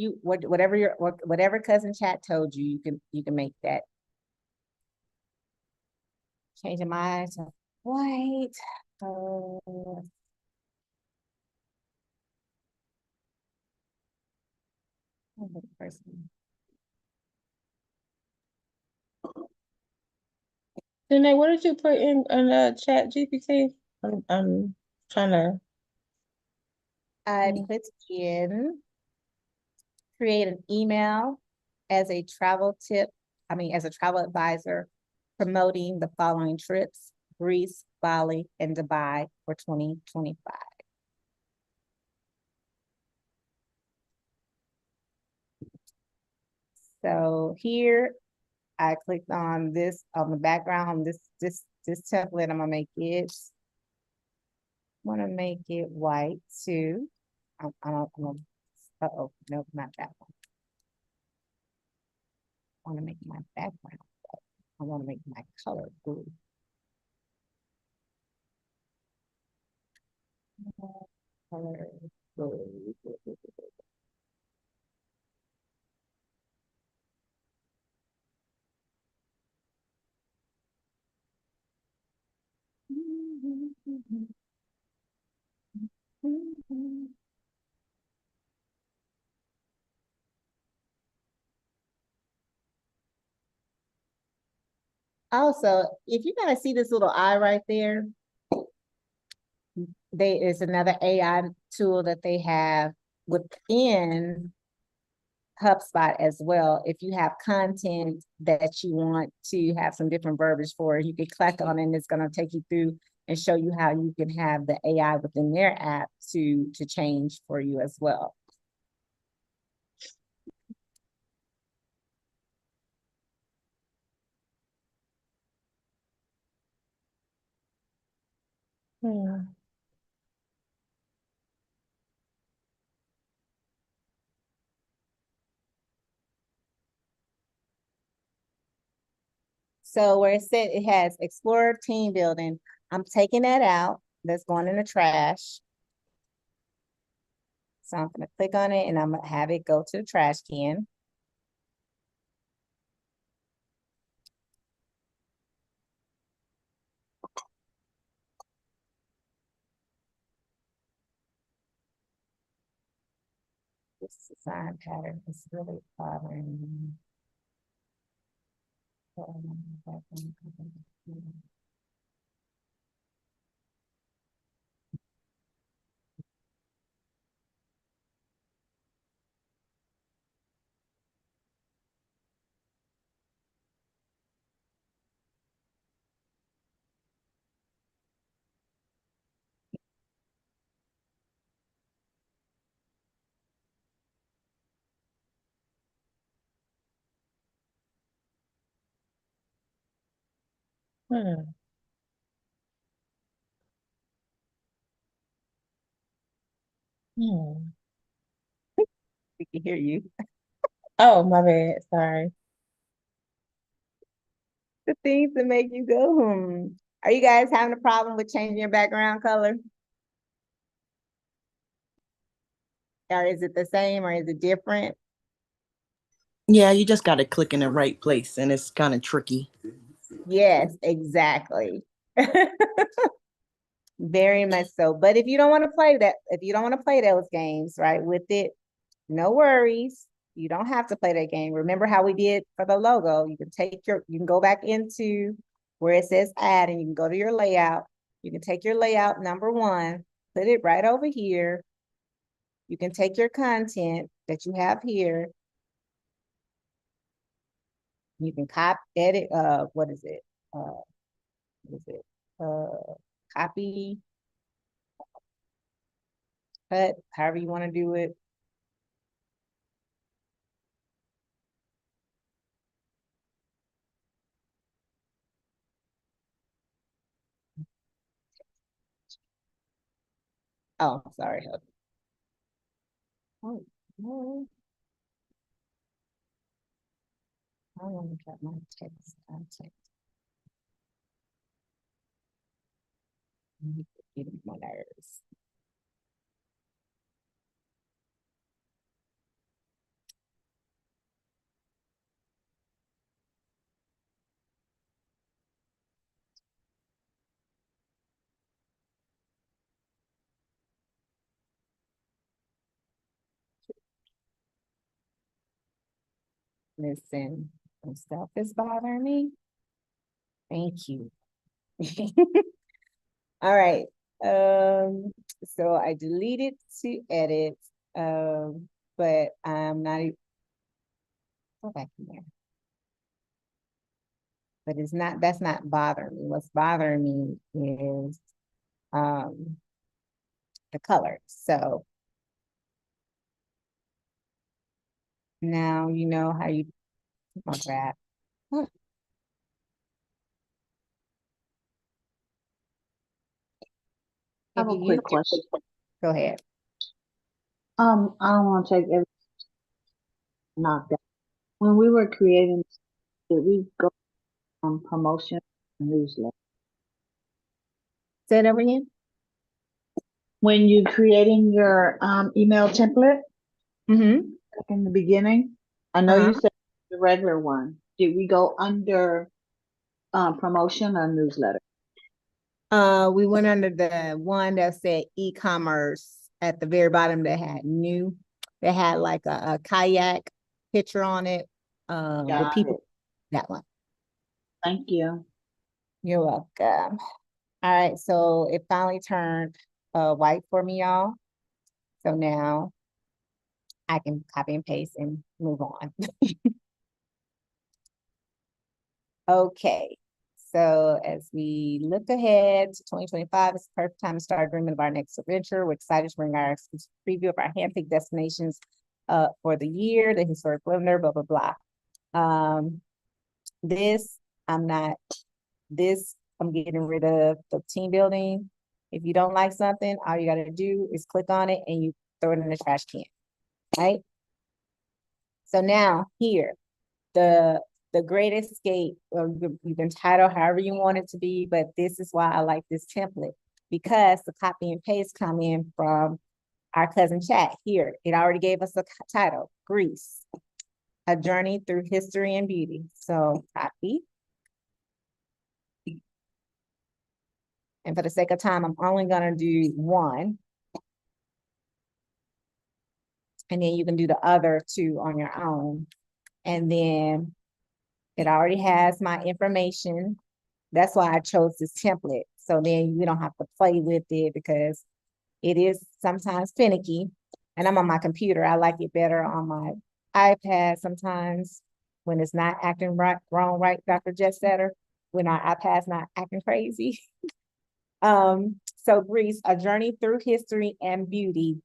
cousin chat told you, you can make that. Changing mine to white. Person. Janae, what did you put in chat GPT? I'm trying to. I put in create an email as a travel tip. As a travel advisor, promoting the following trips: Greece, Bali, and Dubai for 2025. So here I clicked on this on the background, this template. I'm gonna make it. I want to make it white too. Uh-oh, nope, not that one. I want to make my background white. I want to make my color blue. Color blue. Also, if you guys see this little eye right there, is another AI tool that they have within HubSpot as well. If you have content that you want to have some different verbiage for, you can click on it and it's going to take you through and show you how you can have the AI within their app to change for you as well. So where it said it has Explorer team building, I'm taking that out. That's going in the trash. So I'm going to click on it and I'm going to have it go to the trash can. This design pattern is really bothering me. Hmm. Hmm. We can hear you. Oh, my bad. Sorry. The things that make you go, hmm. Are you guys having a problem with changing your background color? Or is it the same or is it different? Yeah, you just got to click in the right place, and it's kind of tricky. Yes, exactly. Very much so. But if you don't want to play that, if you don't want to play those games, right, with it, no worries. You don't have to play that game. Remember how we did for the logo? You can go back into where it says add and you can go to your layout. You can take your layout number one, put it right over here. You can take your content that you have here. You can edit, what is it? What is it? Copy, cut, however you want to do it. Oh, sorry. Oh, no. I want to cut my text content. Getting my nerves. Listen, some stuff is bothering me. Thank you. All right. So I deleted to edit, but I'm not even go back in there. But that's not bothering me. What's bothering me is the colors. So now you know how you my graph. I have a quick question. Go ahead. I don't want to take every knocked out. When we were creating, did we go on promotion newsletter? Say it over again. When you creating your email template Mm-hmm. in the beginning, I know you said the regular one. Did we go under promotion or newsletter? We went under the one that said e-commerce at the very bottom that had new. That had like a kayak picture on it. With Got people. it. That one. Thank you. You're welcome. All right, so it finally turned white for me, y'all. So now I can copy and paste and move on. Okay, so as we look ahead to 2025, it's the perfect time to start dreaming of our next adventure. We're excited to bring our exclusive preview of our handpicked destinations for the year, the historic wonder, blah, blah, blah. This, I'm not, this, I'm getting rid of the team building. If you don't like something, all you gotta do is click on it and you throw it in the trash can, right? So now here, the Great Escape, or you can title however you want it to be, but this is why I like this template, because the copy and paste come in from our cousin chat here. It already gave us a title, Greece, a journey through history and beauty. So copy. And for the sake of time, I'm only gonna do one. And then you can do the other two on your own. And then it already has my information. That's why I chose this template. So then you don't have to play with it because it is sometimes finicky. And I'm on my computer. I like it better on my iPad sometimes when it's not acting right, wrong, right, Dr. Setter, when our iPad's not acting crazy. So Greece, a journey through history and beauty.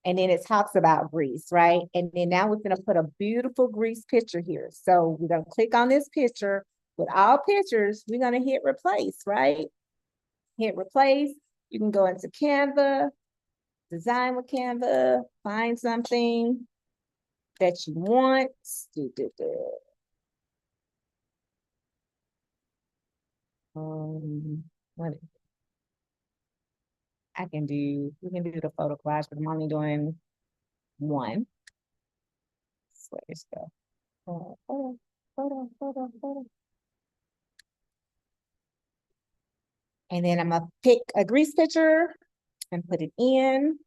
And then it talks about Greece, right? And then now we're gonna put a beautiful Greece picture here. So we're gonna click on this picture. With all pictures, we're gonna hit replace, right? Hit replace. You can go into Canva, design with Canva, find something that you want. What I can do, we can do the photo collage, but I'm only doing one. So let's go. Photo. And then I'm gonna pick a Grease picture and put it in.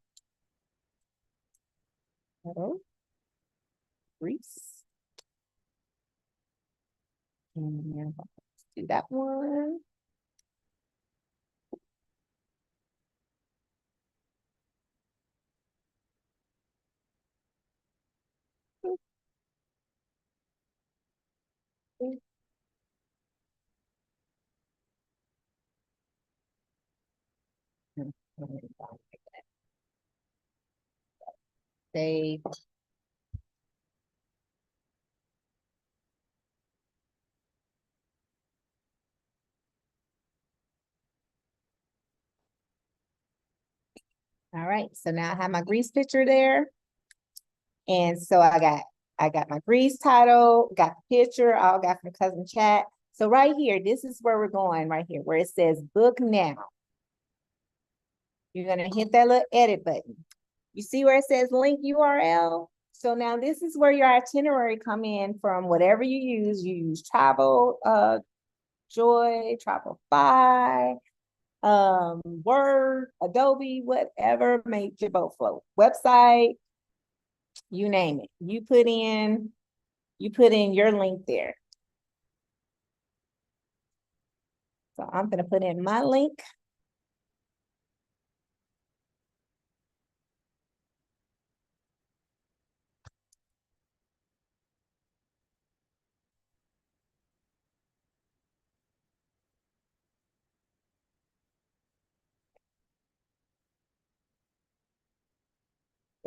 Photo. Grease. And then let's do that one. Save. All right, so now I have my Grease picture there. And so I got my Grease title, got the picture, all got from Cousin Chat. So right here, this is where we're going right here, where it says book now. You're gonna hit that little edit button. You see where it says link URL? So now this is where your itinerary come in from whatever you use. You use Travel, Joy, Travelify, Word, Adobe, whatever made your boat float. Website, you name it. You put in your link there. So I'm gonna put in my link.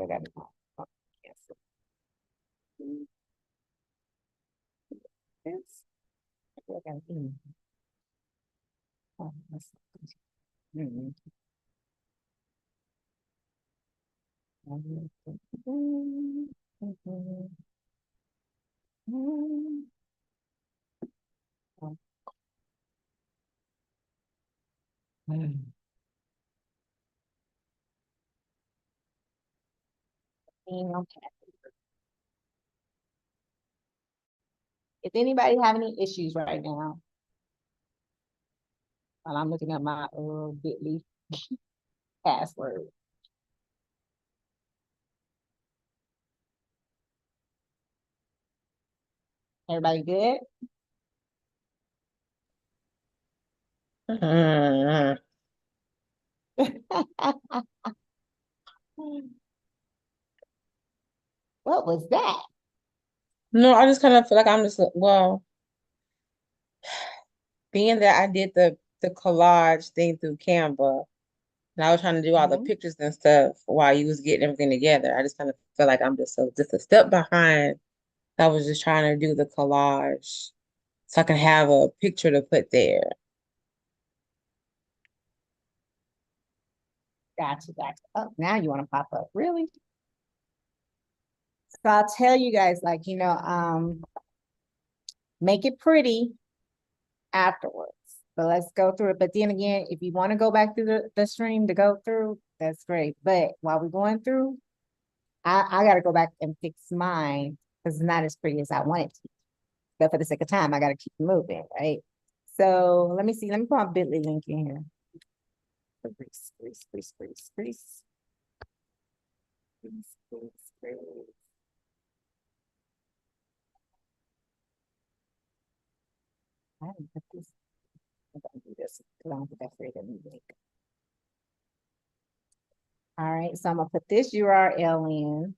I gotta cancel. Yes. I gotta email. Oh, that's Okay. If anybody have any issues right now, while I'm looking at my Bitly password. Everybody good? What was that? No, I just kind of feel like I'm just well, being that I did the collage thing through Canva, and I was trying to do all the pictures and stuff while you was getting everything together. I just kind of feel like I'm just a step behind. I was just trying to do the collage so I can have a picture to put there. Gotcha. Oh, now you want to pop up. Really? So I'll tell you guys, like, make it pretty afterwards. So let's go through it. But then again, if you want to go back through the stream to go through, that's great. But while we're going through, I got to go back and fix mine because it's not as pretty as I want it to be. But for the sake of time, I got to keep moving, right? So let me see. Let me put my Bitly link in here. Grease. I didn't put this. I'm gonna do this because I don't think that's ready to make. All right, so I'm gonna put this URL in.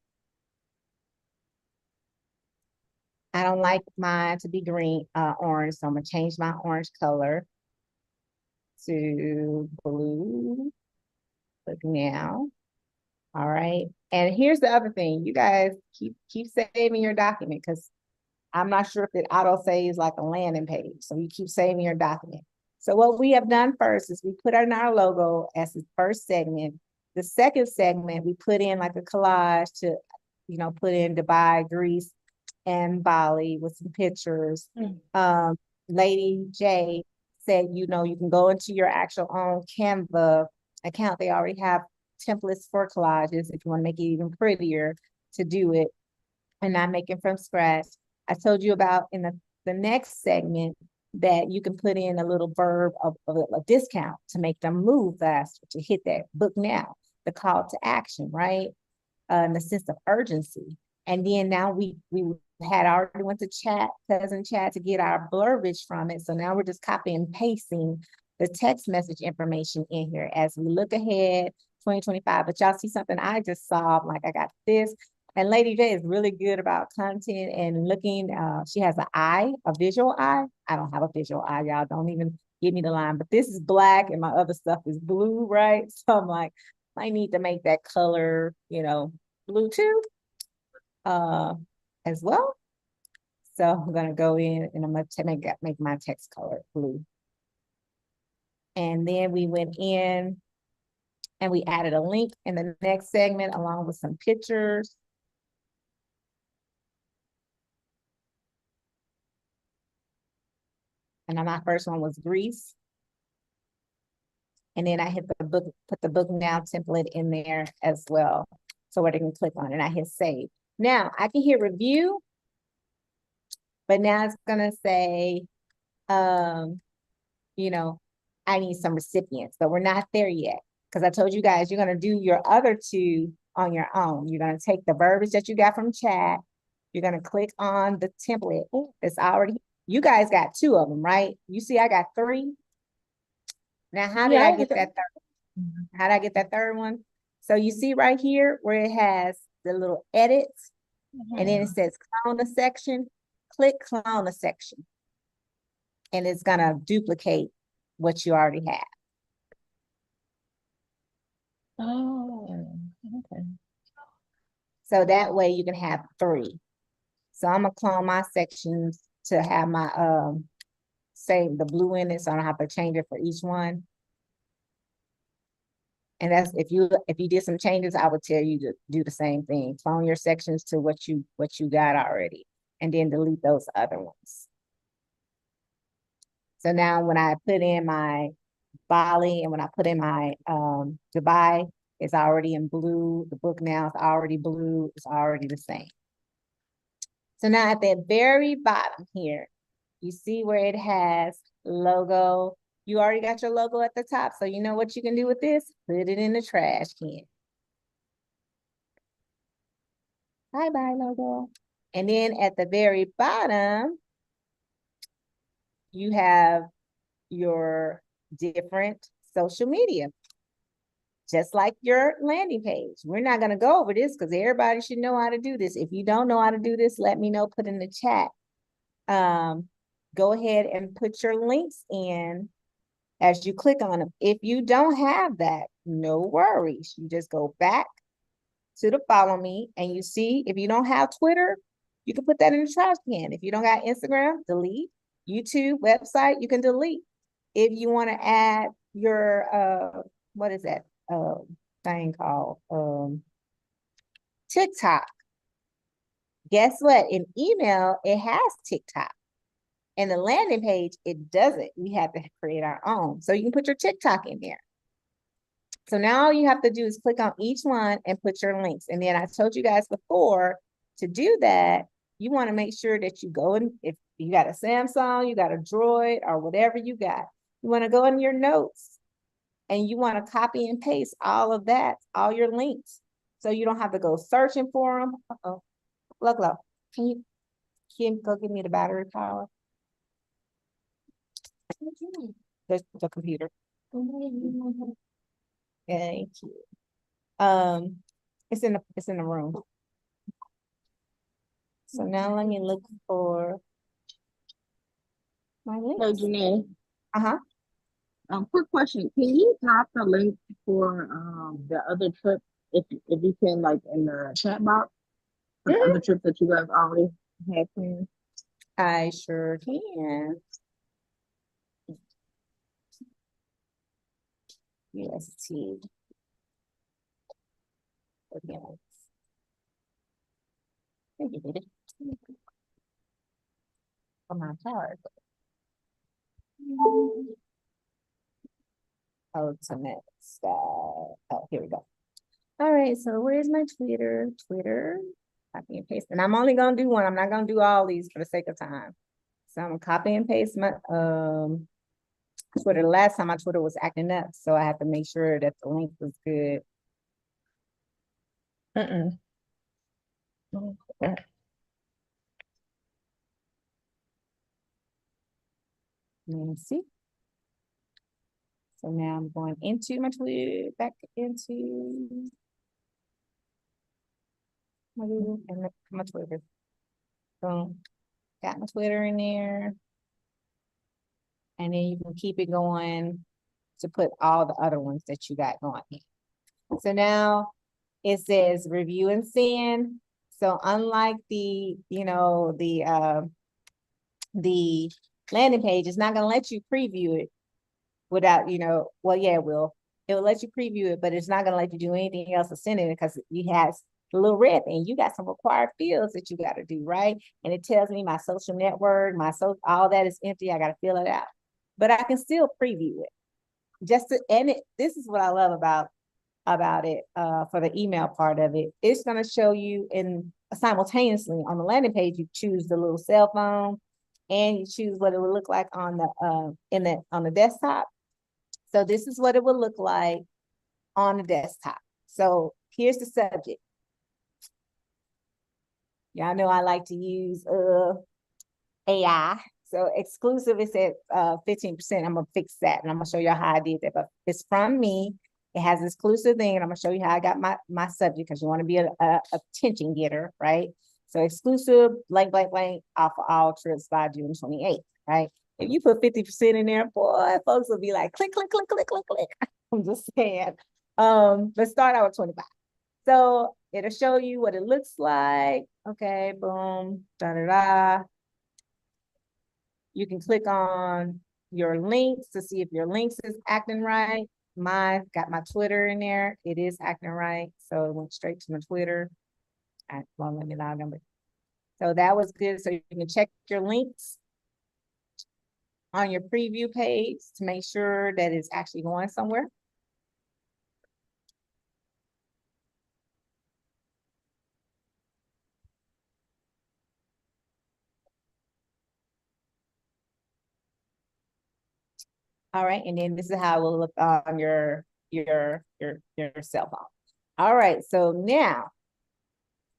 I don't like mine to be green, orange, so I'm gonna change my orange color to blue. Look now. All right, and here's the other thing. You guys keep saving your document because I'm not sure if it auto saves like a landing page. So you keep saving your document. So what we have done first is we put in our logo as the first segment. The second segment, we put in like a collage to, put in Dubai, Greece, and Bali with some pictures. Lady J said, you can go into your actual own Canva account. They already have templates for collages if you want to make it even prettier to do it and not making from scratch. I told you about in the next segment that you can put in a little verb of a discount to make them move faster, to hit that book now, the call to action, right? And the sense of urgency. And then now we had already went to cousin chat to get our blurbage from it. So now we're just copying and pasting the text message information in here as we look ahead 2025. But y'all see something I just saw, like I got this. And Lady J is really good about content and looking. She has a visual eye. I don't have a visual eye, y'all. Don't even give me the line. But this is black and my other stuff is blue, right? So I'm like, I need to make that color, blue too, as well. So I'm gonna go in and I'm gonna make my text color blue. And then we went in and we added a link in the next segment along with some pictures. And then my first one was Greece. And then I hit the book, put the book now template in there as well. So where they can click on it, and I hit save. Now I can hit review, but now it's gonna say, I need some recipients, but we're not there yet. Because I told you guys, you're gonna do your other two on your own. You're gonna take the verbiage that you got from chat. You're gonna click on the template that's already, you guys got two of them, right? You see, I got three. Now, how did I get that third? How did I get that third one? So you see right here where it has the little edits, and then it says clone a section. Click clone a section, and it's gonna duplicate what you already have. Oh, okay. So that way you can have three. So I'm gonna clone my sections to have my say the blue in it, so I don't have to change it for each one. And that's if you did some changes, I would tell you to do the same thing. Clone your sections to what you got already, and then delete those other ones. So now when I put in my Bali and when I put in my Dubai, it's already in blue. The book now is already blue. It's already the same. So now at the very bottom here, you see where it has logo. You already got your logo at the top. So you know what you can do with this? Put it in the trash can. Bye-bye logo. And then at the very bottom, you have your different social media, just like your landing page. We're not going to go over this because everybody should know how to do this. If you don't know how to do this, let me know, put in the chat. Go ahead and put your links in as you click on them. If you don't have that, no worries. You just go back to the follow me, and you see, if you don't have Twitter, you can put that in the trash can. If you don't got Instagram, delete. YouTube, website, you can delete. If you want to add your what is that thing called TikTok, guess what? In email, it has TikTok. And the landing page, it doesn't. We have to create our own. So you can put your TikTok in there. So now all you have to do is click on each one and put your links. And then I told you guys before, to do that, you want to make sure that you go in, if you got a Samsung, you got a Droid, or whatever you got, you want to go in your notes and you want to copy and paste all of that, all your links. so you don't have to go searching for them. Uh-oh. Look, can you go give me the battery power? The computer. Thank you. It's in the room. So now let me look for my So links. Janae, Uh-huh. quick question. Can you drop the link for the other trip if you can, like, in the chat box for the other trip that you guys already had planned? I sure can. UST. Okay. Thank you, baby. On my card. Ultimate style. Oh, here we go. All right, so where's my Twitter? Copy and paste. And I'm only gonna do one. I'm not gonna do all these for the sake of time. So I'm gonna copy and paste my Twitter. The last time my Twitter was acting up, so I have to make sure that the link was good. Let me see. So now I'm going into my Twitter, back into my Twitter. Boom. Got my Twitter in there. And then you can keep it going to put all the other ones that you got going. So now it says review and send. So unlike the, the landing page, it's not gonna let you preview it without, well, yeah, it will let you preview it, but it's not gonna let you do anything else to send it because it has the little red thing. You got some required fields that you got to do, right? And it tells me my social network, all that is empty. I got to fill it out, but I can still preview it. This is what I love about it for the email part of it. It's going to show you simultaneously on the landing page. You choose the little cell phone, and you choose what it would look like on the desktop. So this is what it would look like on the desktop. So here's the subject. Y'all know I like to use AI. So exclusive is at 15%. I'm gonna fix that, and I'm gonna show you how I did that. But it's from me. It has an exclusive thing, and I'm gonna show you how I got my subject, because you want to be a attention getter, right? So exclusive, blank, blank, blank, off of all trips by June 28th, right? If you put 50% in there, boy, folks will be like, click, click, click, click, click, click. I'm just saying. Let's start out with 25. So it'll show you what it looks like. Okay, boom, da da da. You can click on your links to see if your links is acting right. Mine got my Twitter in there. It is acting right. So it went straight to my Twitter. Well, let me log in. So that was good. So you can check your links on your preview page to make sure that it's actually going somewhere. All right, and then this is how it will look on your cell phone. All right, so now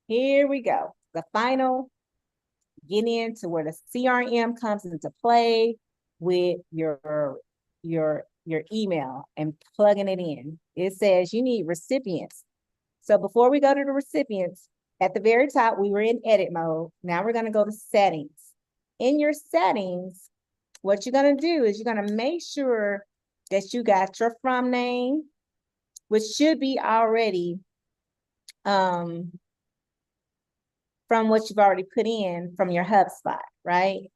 here we go. The final get into where the CRM comes into play with your email and plugging it in. It says you need recipients. So before we go to the recipients, at the very top, we were in edit mode. Now we're going to go to settings. In your settings, what you're going to do is you're going to make sure that you got your from name, which should be already from what you've already put in from your HubSpot, right?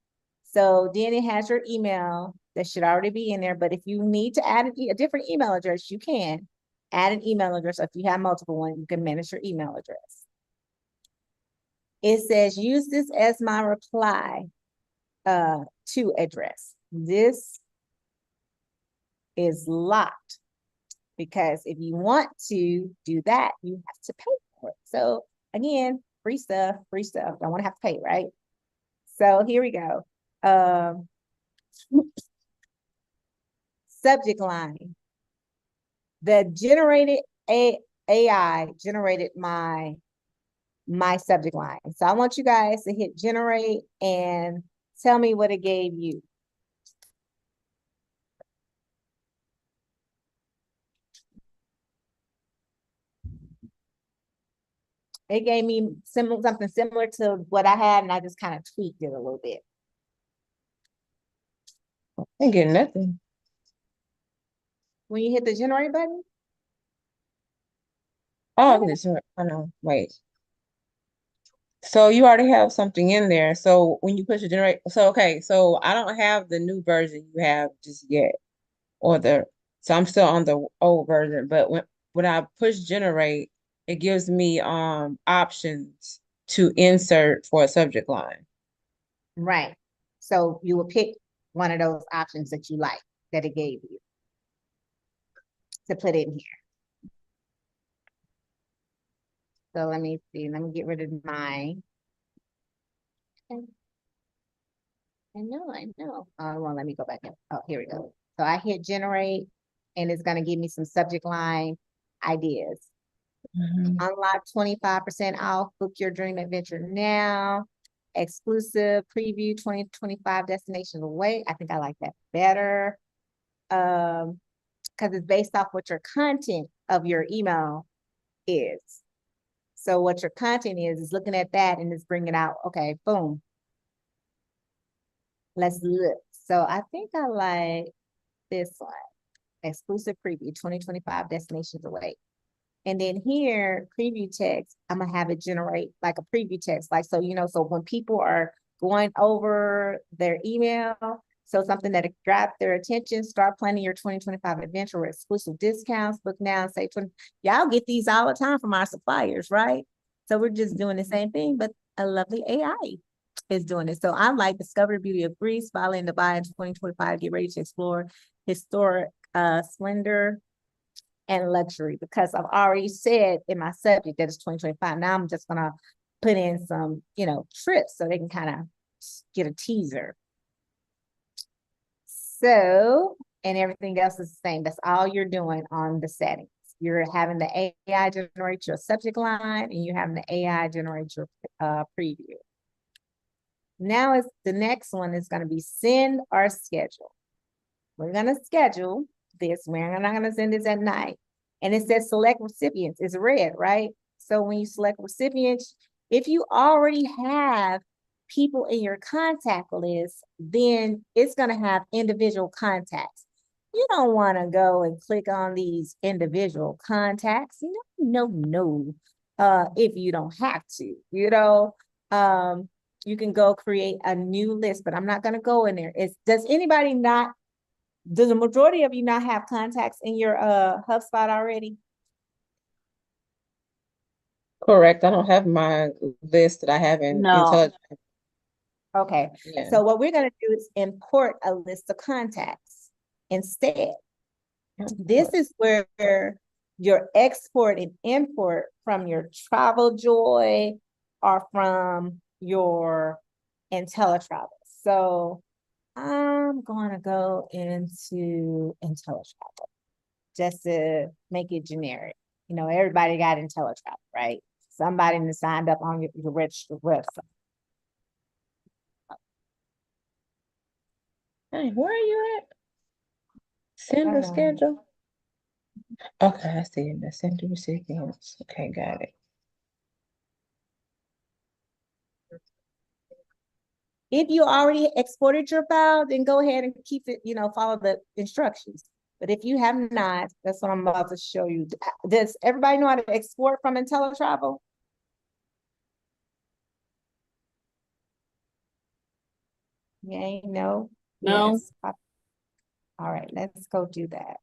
So then it has your email that should already be in there. But if you need to add a different email address, you can add an email address. If you have multiple ones, you can manage your email address. It says use this as my reply to address. This is locked because if you want to do that, you have to pay for it. So again, free stuff. Don't want to have to pay, right? So here we go. Subject line. The generated AI generated my subject line. So I want you guys to hit generate and tell me what it gave you. It gave me something similar to what I had, and I just kind of tweaked it a little bit. I ain't getting nothing. When you hit the generate button, Oh, this I know. Wait. So you already have something in there. So when you push the generate, so okay, so I don't have the new version you have just yet, or so I'm still on the old version. But when I push generate, it gives me options to insert for a subject line. right? So you will pick one of those options that you like that it gave you to put in here. So let me see. Let me get rid of mine. Okay. I know. Oh, well, let me go back in. Oh, here we go. So I hit generate, and it's going to give me some subject line ideas. Unlock 25% off, book your dream adventure now. Exclusive preview 2025 destinations away. I think I like that better. Because it's based off what your content of your email is. So what your content is looking at that and it's bringing out, okay, boom. Let's look. So I think I like this one. Exclusive preview 2025 destinations away. And then here, preview text, I'm gonna have it generate like a preview text. Like, so, so when people are going over their email, so something that grab their attention, start planning your 2025 adventure with exclusive discounts, book now and say 20. Y'all get these all the time from our suppliers, right? So we're just doing the same thing, but a lovely AI is doing it. So I like discover the beauty of Greece, following the buy in 2025, get ready to explore historic splendor and luxury, because I've already said in my subject that it's 2025. Now I'm just gonna put in some, trips so they can kind of get a teaser. So, and everything else is the same. That's all you're doing on the settings. You're having the AI generate your subject line, and you're having the AI generate your preview. Now it's the next one is going to be send or schedule. We're going to schedule this. We're not going to send this at night. And it says select recipients. It's red, right? So when you select recipients, if you already have people in your contact list, then it's going to have individual contacts. You don't want to go and click on these individual contacts. No, if you don't have to, you can go create a new list, but I'm not going to go in there. Does the majority of you not have contacts in your HubSpot already? Correct. I don't have my list that I have in IntelliJ. Okay. Yeah. So what we're going to do is import a list of contacts instead. This is where your export and import from your Travel Joy or from your IntelliTravel. So I'm going to go into IntelliTravel just to make it generic. Everybody got IntelliTravel, right? Somebody signed up on your registered website. Hey, where are you at? Send a schedule. Okay, I see it. Send to recipients. Okay, got it. If you already exported your file, then go ahead and keep it, follow the instructions. But if you have not, that's what I'm about to show you. Does everybody know how to export from IntelliTravel? Yay, no? No. Yes. All right, let's go do that.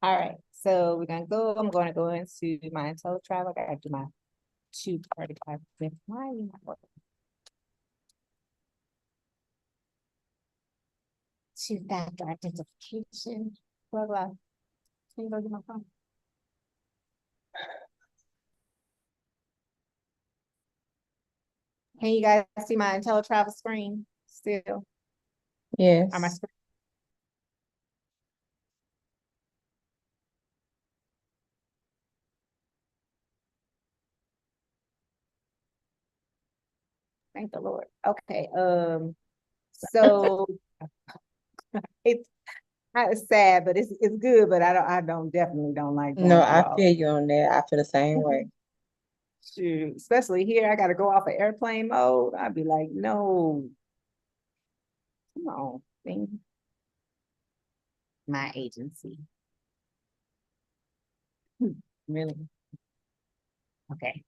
All right, so I'm going to go into my IntelliTravel. I gotta do my 235. Why are you not working? Two-factor authentication. Blah, blah. Can you go get my phone? Can you guys see my IntelliTravel screen still? Yes. Or my screen? Thank the Lord. Okay. So it's kind of sad, but it's good. But I definitely don't like No, going I through all. feel you on that. I feel the same way. Shoot, especially here, I got to go off of airplane mode. I'd be like, no, come on, thing. My agency. Really? Okay.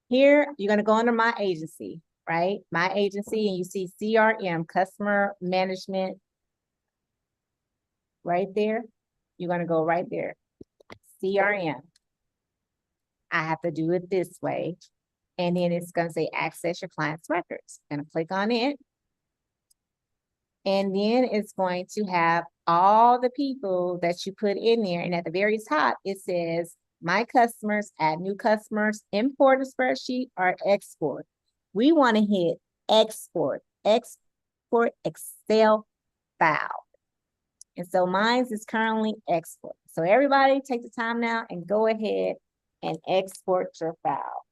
Here, you're going to go under my agency, right? My agency, and you see CRM, customer management, right there. You're going to go right there. CRM. I have to do it this way. And then it's going to say access your client's records. I'm going to click on it. And then it's going to have all the people that you put in there. And at the very top, it says, my customers, add new customers, import a spreadsheet, or export. We want to hit export, export Excel file. And so mine is currently export. So everybody take the time now and go ahead and export your file.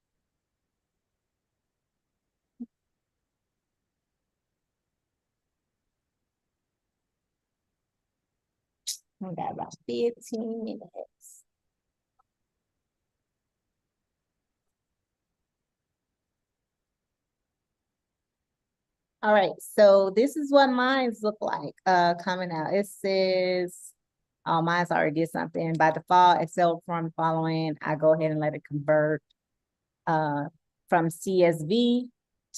We got about 15 minutes. All right, so this is what mine's look like coming out. It says, oh, mine's already did something. By default, Excel form following, I go ahead and let it convert from CSV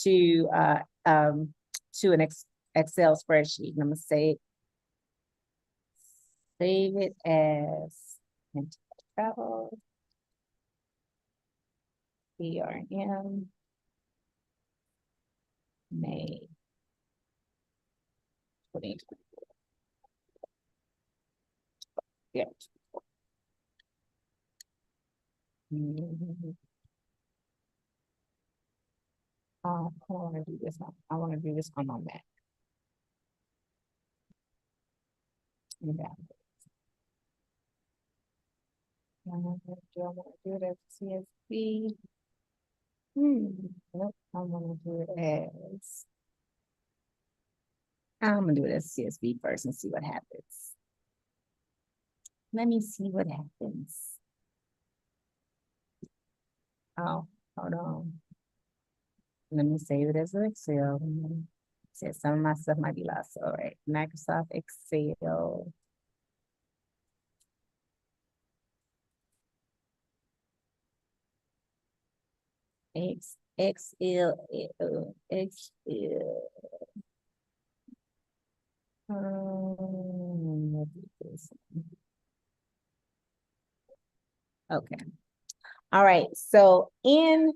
to an Excel spreadsheet. And I'm gonna save it as travel, CRM, May 2024. Yeah. I want to do this. I want to do this on my Mac. Yeah. I want to do it as CSV. Nope, I'm gonna do it as. I'm gonna do it as CSV first and see what happens. Let me see what happens. Oh, hold on. Let me save it as an Excel. Said some of my stuff might be lost. All right, Microsoft Excel. Excel. Okay. All right. So in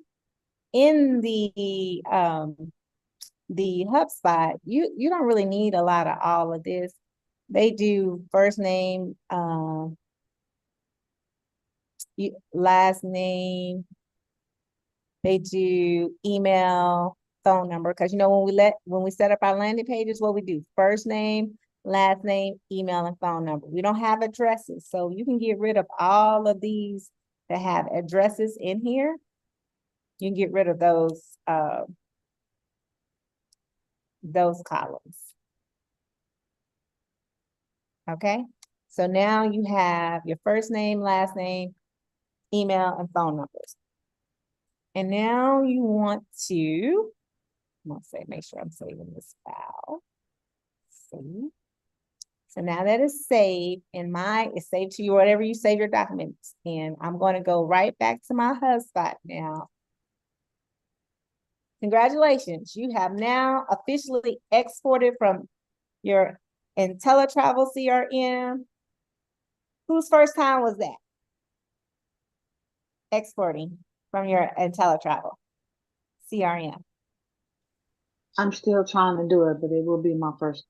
the HubSpot, you don't really need a lot of all of this. They do first name, last name. They do email, phone number. Because when we set up our landing pages, what we do, first name, last name, email, and phone number. We don't have addresses. So you can get rid of all of these that have addresses in here. You can get rid of those columns. Okay. So now you have your first name, last name, email, and phone numbers. And now you want to, I'm gonna say, make sure I'm saving this file. See. So now that is saved it's saved to you, whatever you save your documents. And I'm going to go right back to my HubSpot now. Congratulations. You have now officially exported from your IntelliTravel CRM. Whose first time was that? Exporting from your IntelliTravel CRM. I'm still trying to do it, but it will be my first.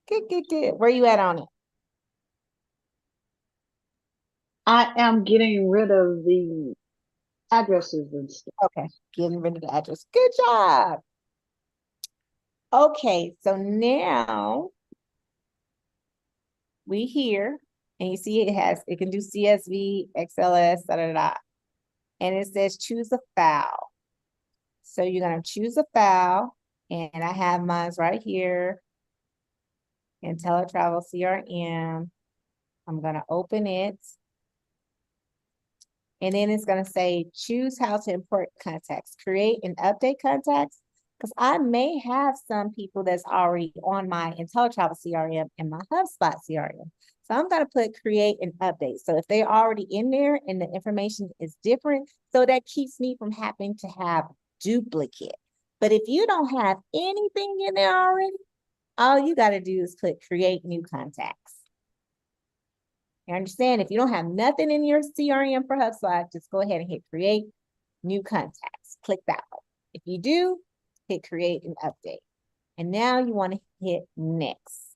Good. Where you at on it? I am getting rid of the addresses and stuff. Okay, getting rid of the address. Good job. Okay, so now we here, and you see it can do CSV, XLS, da da da. And it says choose a file. So you're gonna choose a file, and I have mine right here. IntelliTravel CRM. I'm gonna open it. And then it's gonna say choose how to import contacts, create and update contacts. Because I may have some people that's already on my IntelliTravel CRM and my HubSpot CRM. So I'm gonna put create and update. So if they're already in there and the information is different, so that keeps me from having to have duplicate. But if you don't have anything in there already, all you gotta do is click create new contacts. You understand? If you don't have nothing in your CRM for HubSpot, just go ahead and hit create new contacts. Click that one. If you do, hit create and update. And now you want to hit next.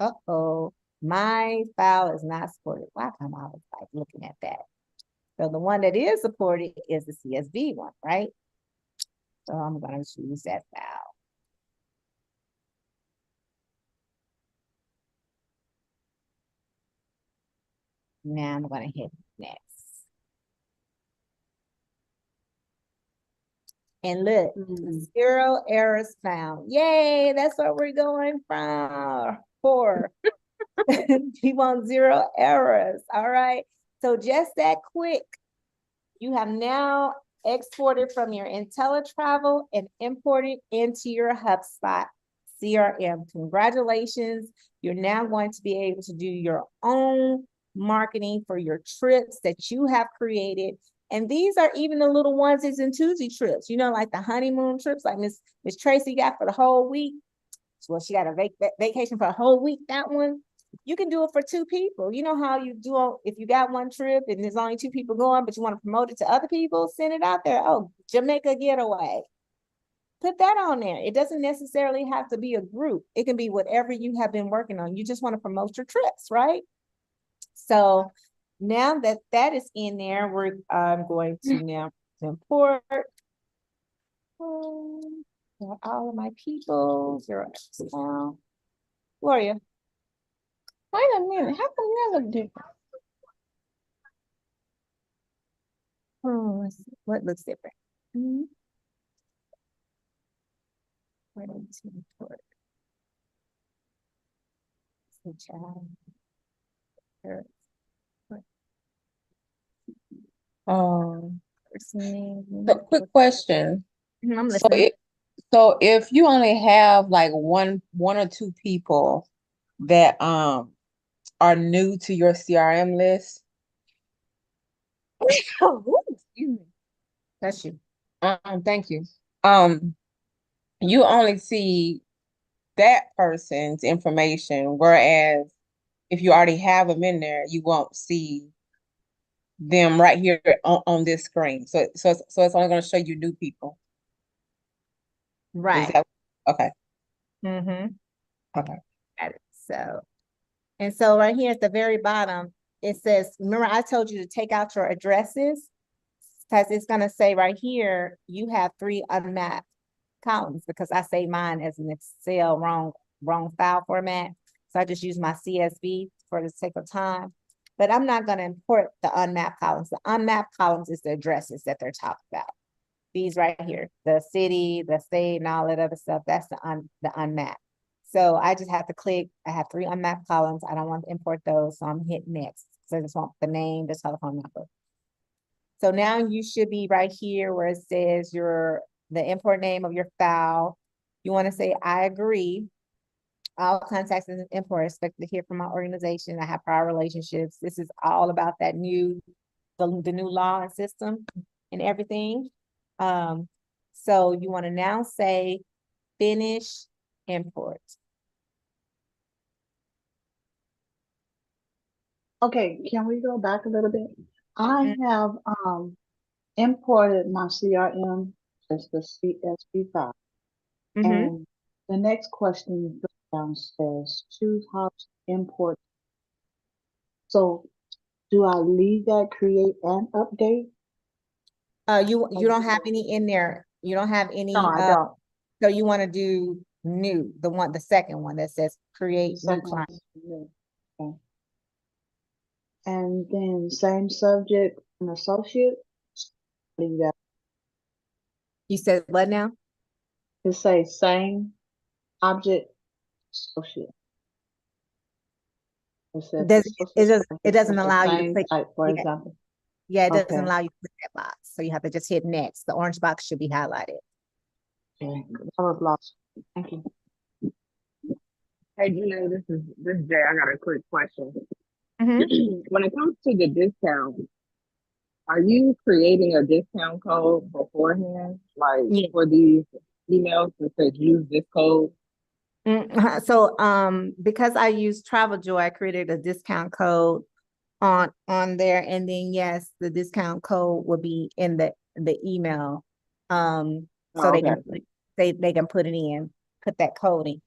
Uh-oh, my file is not supported. Why come I was like looking at that? So the one that is supported is the CSV one, right? So I'm going to choose that file. Now I'm going to hit next. And look, 0 errors found. Yay, that's what we're going for. We want 0 errors. All right. So just that quick, you have now exported from your IntelliTravel and imported into your HubSpot CRM. Congratulations. You're now going to be able to do your own marketing for your trips that you have created. And these are even the little onesies and twosie trips, you know, like the honeymoon trips, like Miss Tracy got for the whole week. Well, she got a vacation for a whole week. That one, you can do it for 2 people. You know how you do if you got one trip and there's only 2 people going, but you want to promote it to other people, send it out there. Oh, Jamaica getaway. Put that on there. It doesn't necessarily have to be a group. It can be whatever you have been working on. You just want to promote your trips, right? So now that that is in there, we're going to now import all of my people. 0 now. Gloria. Wait a minute. How come you look different? Let's see. What looks different? Where do we see import? Child. First name. So quick question. I'm So listening. if you only have like one or 2 people that are new to your CRM list, Oh, excuse me. That's you. thank you. You only see that person's information, whereas if you already have them in there, you won't see them right here on this screen. So it's only going to show you new people. Is Right. that okay? Mm-hmm. Okay. Got it. And so right here at the very bottom, it says, remember I told you to take out your addresses? Because it's going to say right here, you have 3 unmapped columns because I say mine as an Excel wrong file format. So I just use my CSV for the sake of time. But I'm not going to import the unmapped columns. The unmapped columns is the addresses that they're talking about. These right here, the city, the state, and all that other stuff, that's the unmapped. So I just have to click, I have 3 unmapped columns. I don't want to import those, so I'm hitting next. So I just want the name, the telephone number. So now you should be right here where it says the import name of your file. You want to say, I agree. All contacts and import expected to hear from my organization. I have prior relationships. This is all about that the new law and system and everything. So you want to now say finish import. Okay, can we go back a little bit? I have imported my CRM as the CSV file. And the next question down says choose how to import. So do I leave that create and update? You don't have any in there. You don't have any, No, I don't. so you want to do new, the second one that says create new Second client. one's new. Okay. And then same subject, an associate. Leave that. You said what now? It says same object associate. It says Does associate it subject doesn't with the allow you to same click? type, for Yeah. example. Yeah, it doesn't Okay. allow you to click that box. So you have to just hit next. The orange box should be highlighted. Okay. I was lost. Thank you. Hey, Janae, this is Jay. I got a quick question. Mhm. When it comes to the discount, are you creating a discount code beforehand, like Yeah. for these emails that says use this code? So, because I use Travel Joy, I created a discount code on there, and then yes, the discount code will be in the email. So Oh, they okay. can they can put it in, put that code in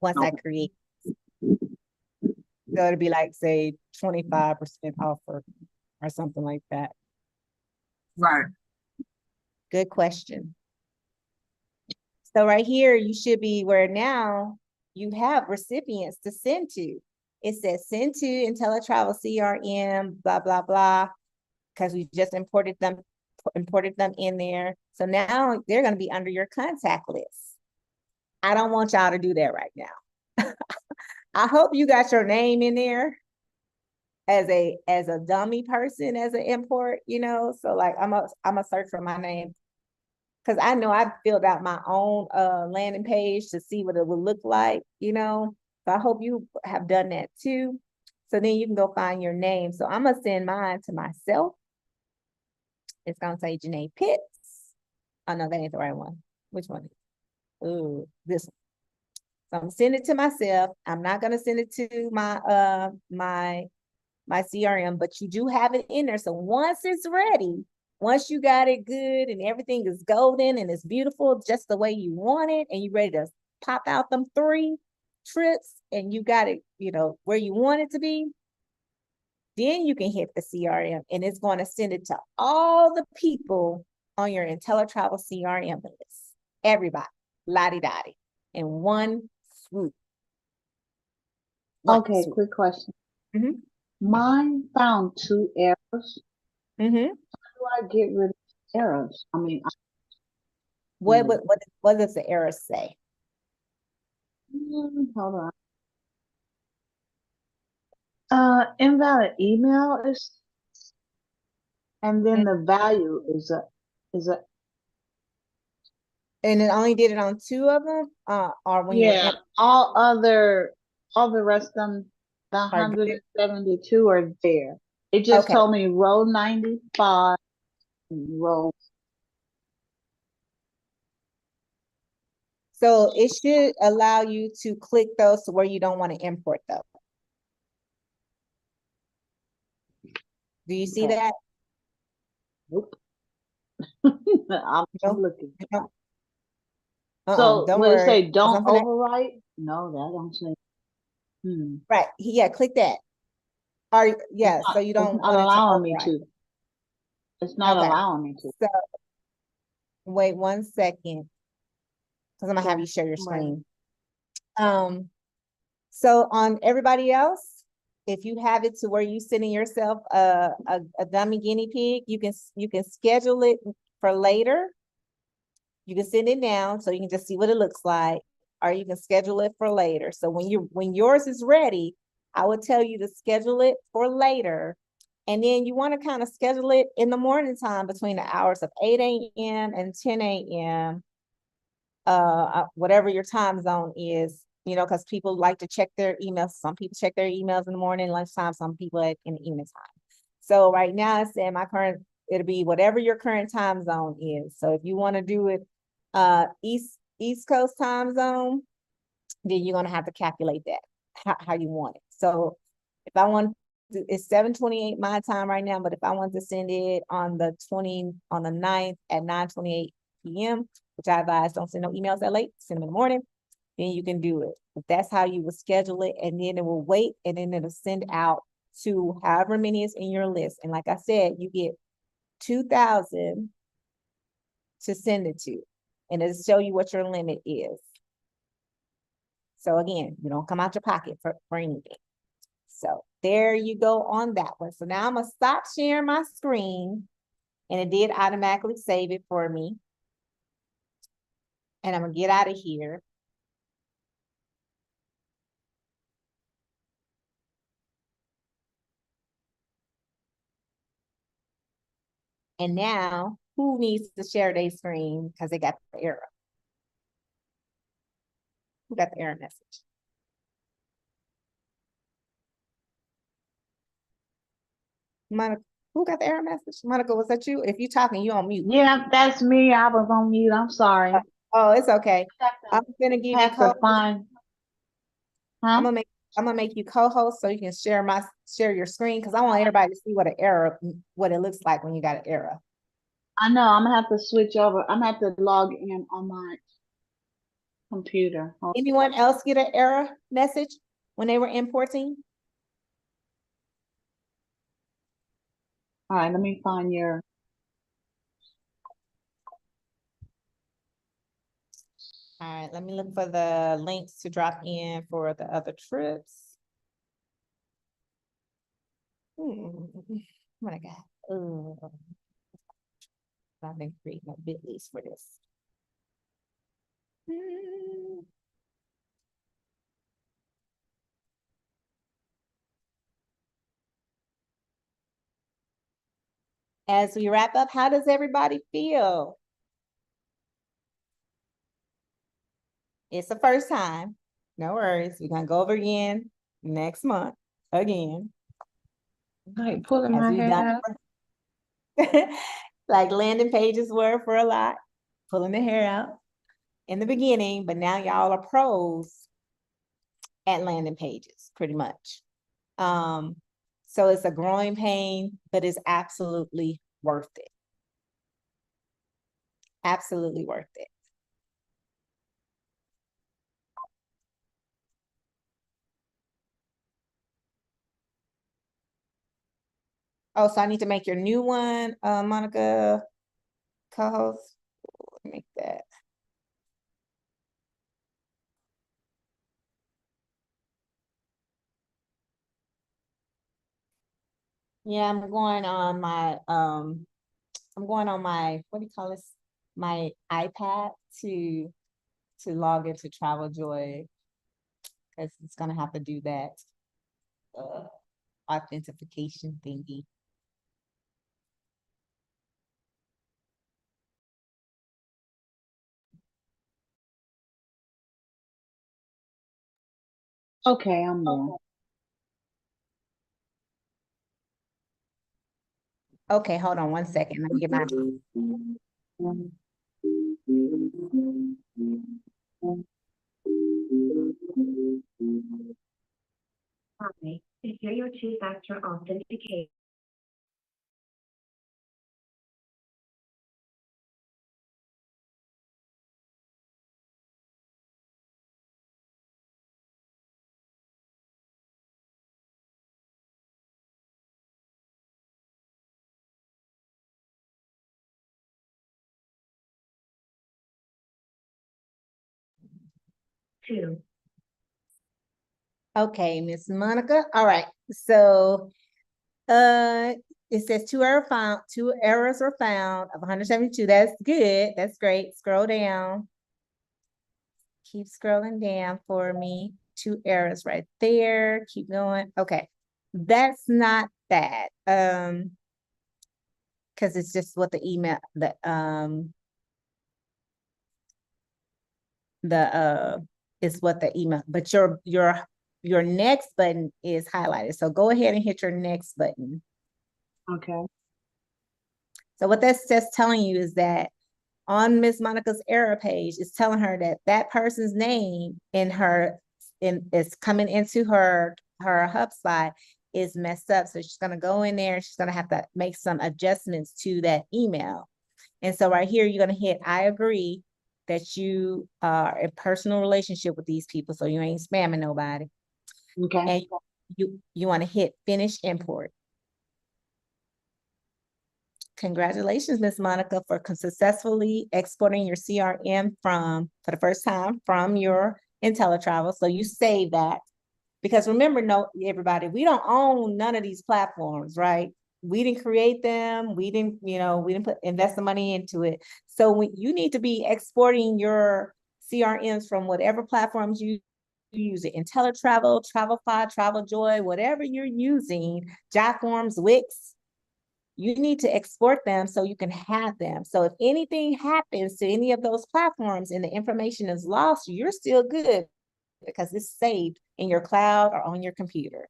once I Okay. create. So it'll be like, say, 25% offer or something like that. Right. Good question. So right here, you should be where now you have recipients to send to. It says send to IntelliTravel CRM, blah, blah, blah, because we just imported them in there. So now they're going to be under your contact list. I don't want y'all to do that right now. I hope you got your name in there as a dummy person, as an import, so like I'm a search for my name, because I know I filled out my own landing page to see what it would look like, so I hope you have done that too. So then you can go find your name. So I'm gonna send mine to myself. It's gonna say Janae Pitts. Oh no, that ain't the right one. Which one? Ooh, this one. So I'm gonna send it to myself. I'm not gonna send it to my CRM, but you do have it in there. So once it's ready, once you got it good and everything is golden and it's beautiful just the way you want it, and you're ready to pop out them 3 trips and you got it, where you want it to be, then you can hit the CRM and it's going to send it to all the people on your IntelliTravel CRM list. Everybody, lottie-dottie, in one swoop. Okay, quick question. Mhm. Mine found 2 errors. Mm-hmm. How do I get rid of errors? I mean, What does the error say? hold on. Invalid email is, and then the value is a, And it only did it on 2 of them, or when yeah, all the rest of them, the are good. 172 are there. It just Okay. told me row 95, row. So it should allow you to click those to where you don't want to import those. Do you see Okay. that? Nope. I'm No? looking. No. So Don't would it worry. say don't Something that- overwrite? No, that don't say. Right. Yeah, click that. Or yeah, so you It's don't not want it to allowing me overwrite. to. It's not Okay. allowing me to. So wait 1 second, because I'm gonna have you share your Right. screen. So on everybody else, if you have it to where you sending yourself a dummy guinea pig, you can schedule it for later. You can send it now so you can just see what it looks like, or you can schedule it for later. So when yours is ready, I would tell you to schedule it for later. And then you want to kind of schedule it in the morning time between the hours of 8 a.m. and 10 a.m. Whatever your time zone is, because people like to check their emails. Some people check their emails in the morning, lunchtime, some people in the evening time. So right now it's saying it'll be whatever your current time zone is. So if you want to do it East Coast time zone, then you're gonna have to calculate that how you want it. So if I want it's 7:28 my time right now, but if I want to send it on the 9th at 9:28 p.m., which I advise don't send no emails that late, send them in the morning, then you can do it. But that's how you will schedule it, and then it will wait, and then it'll send out to however many is in your list. And like I said, you get 2,000 to send it to, and it'll show you what your limit is. So again, you don't come out your pocket for anything. So there you go on that one. So now I'm gonna stop sharing my screen, and it did automatically save it for me. And I'm gonna get out of here. And now, who needs to share their screen because they got the error? Who got the error message? Monica, who got the error message? Monica, was that you? If you talking, you on mute. Yeah, that's me. I was on mute. I'm sorry. Oh, it's okay. I'm gonna give you Have to co-host. find. I'm Huh? gonna make you co-host so you can share your screen because I want everybody to see what it looks like when you got an error. I know. I'm gonna have to switch over. I'm gonna have to log in on my computer. Hold- Anyone else get an error message when they were importing? All right, let me find your. All right, let me look for the links to drop in for the other trips. What I got? I've been creating a bit.lys for this. As we wrap up, how does everybody feel? It's the first time. No worries. We're gonna go over again next month again. Like pulling As my we've hair done out. like landing pages were for a lot, pulling the hair out in the beginning, but now y'all are pros at landing pages, pretty much. So it's a growing pain, but it's absolutely worth it. Absolutely worth it. Oh, so I need to make your new one, Monica, co-host. Make that. Yeah, I'm going on my what do you call this? My iPad to log into Travel Joy because it's gonna have to do that authentication thingy. Okay, I'm there. Okay, hold on 1 second. Let me get my Hi, secure your two-factor authentication. Two. Okay, Miss Monica. All right. So it says two errors were found of 172. That's good. That's great. Scroll down. Keep scrolling down for me. Two errors right there. Keep going. Okay. That's not bad. Because it's just what the email is what the email, but your next button is highlighted. So go ahead and hit your next button. Okay. So what that's just telling you is that on Miss Monica's error page, it's telling her that that person's name is coming into her HubSpot is messed up. So she's gonna go in there and she's gonna have to make some adjustments to that email. And so right here, you're gonna hit I agree that you are a personal relationship with these people, so you ain't spamming nobody. Okay. And you want to hit finish import. Congratulations, Miss Monica, for successfully exporting your CRM for the first time from your IntelliTravel. So you save that. Because remember, no, everybody, we don't own none of these platforms, right? We didn't create them. We didn't invest the money into it. So when you need to be exporting your CRMs from whatever platforms you use it, IntelliTravel, Travelify, TravelJoy, whatever you're using, JotForms, Wix, you need to export them so you can have them. So if anything happens to any of those platforms and the information is lost, you're still good because it's saved in your cloud or on your computer.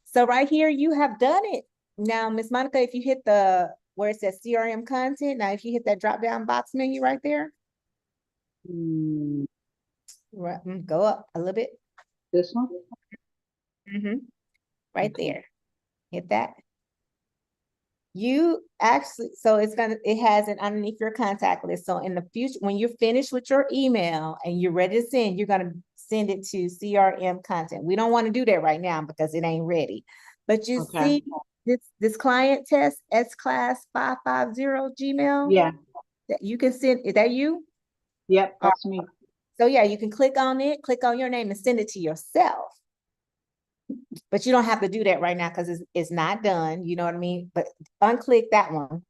So right here, you have done it. Now, Miss Monica, if you hit where it says CRM content, now if you hit that drop-down box menu right there, go up a little bit. This one? Right there. Hit that. You actually, so it has it underneath your contact list. So in the future, when you're finished with your email and you're ready to send, you're going to send it to CRM content. We don't want to do that right now because it ain't ready. But you see this client test, S-Class 550 Gmail? Yeah. That you can send, is that you? Yep, that's me. So yeah, you can click on it, click on your name and send it to yourself. But you don't have to do that right now because it's not done. You know what I mean? But unclick that one.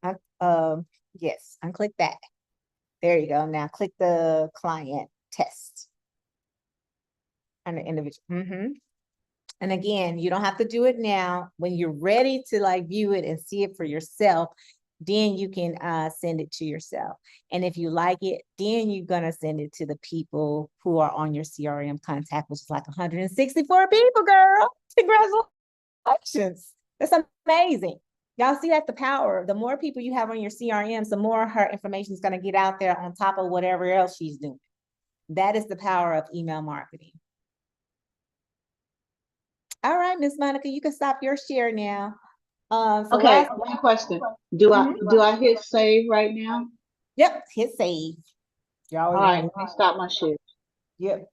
Yes, unclick that. There you go. Now click the client test under individual. And again, you don't have to do it now. When you're ready to like view it and see it for yourself, then you can send it to yourself. And if you like it, then you're gonna send it to the people who are on your CRM contact, which is like 164 people, girl. Congratulations. That's amazing. Y'all see that the power, the more people you have on your CRMs, the more her information is gonna get out there on top of whatever else she's doing. That is the power of email marketing. All right, Miss Monica, you can stop your share now. So okay, one question. Do I hit save right now? Yep, hit save. All right, let me stop my share. Yep.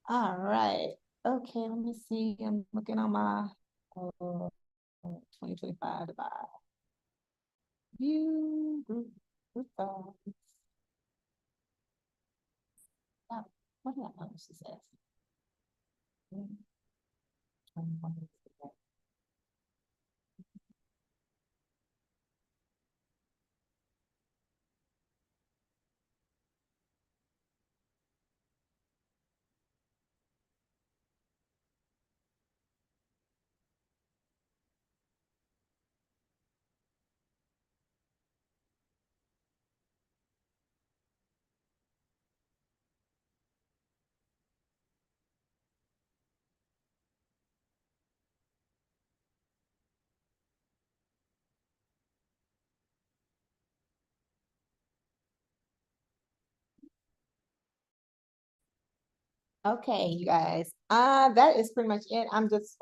All right. Okay, let me see. I'm looking on my 2025 divide. View group thoughts. Oh, what did I publish this as? Okay, you guys. That is pretty much it. I'm just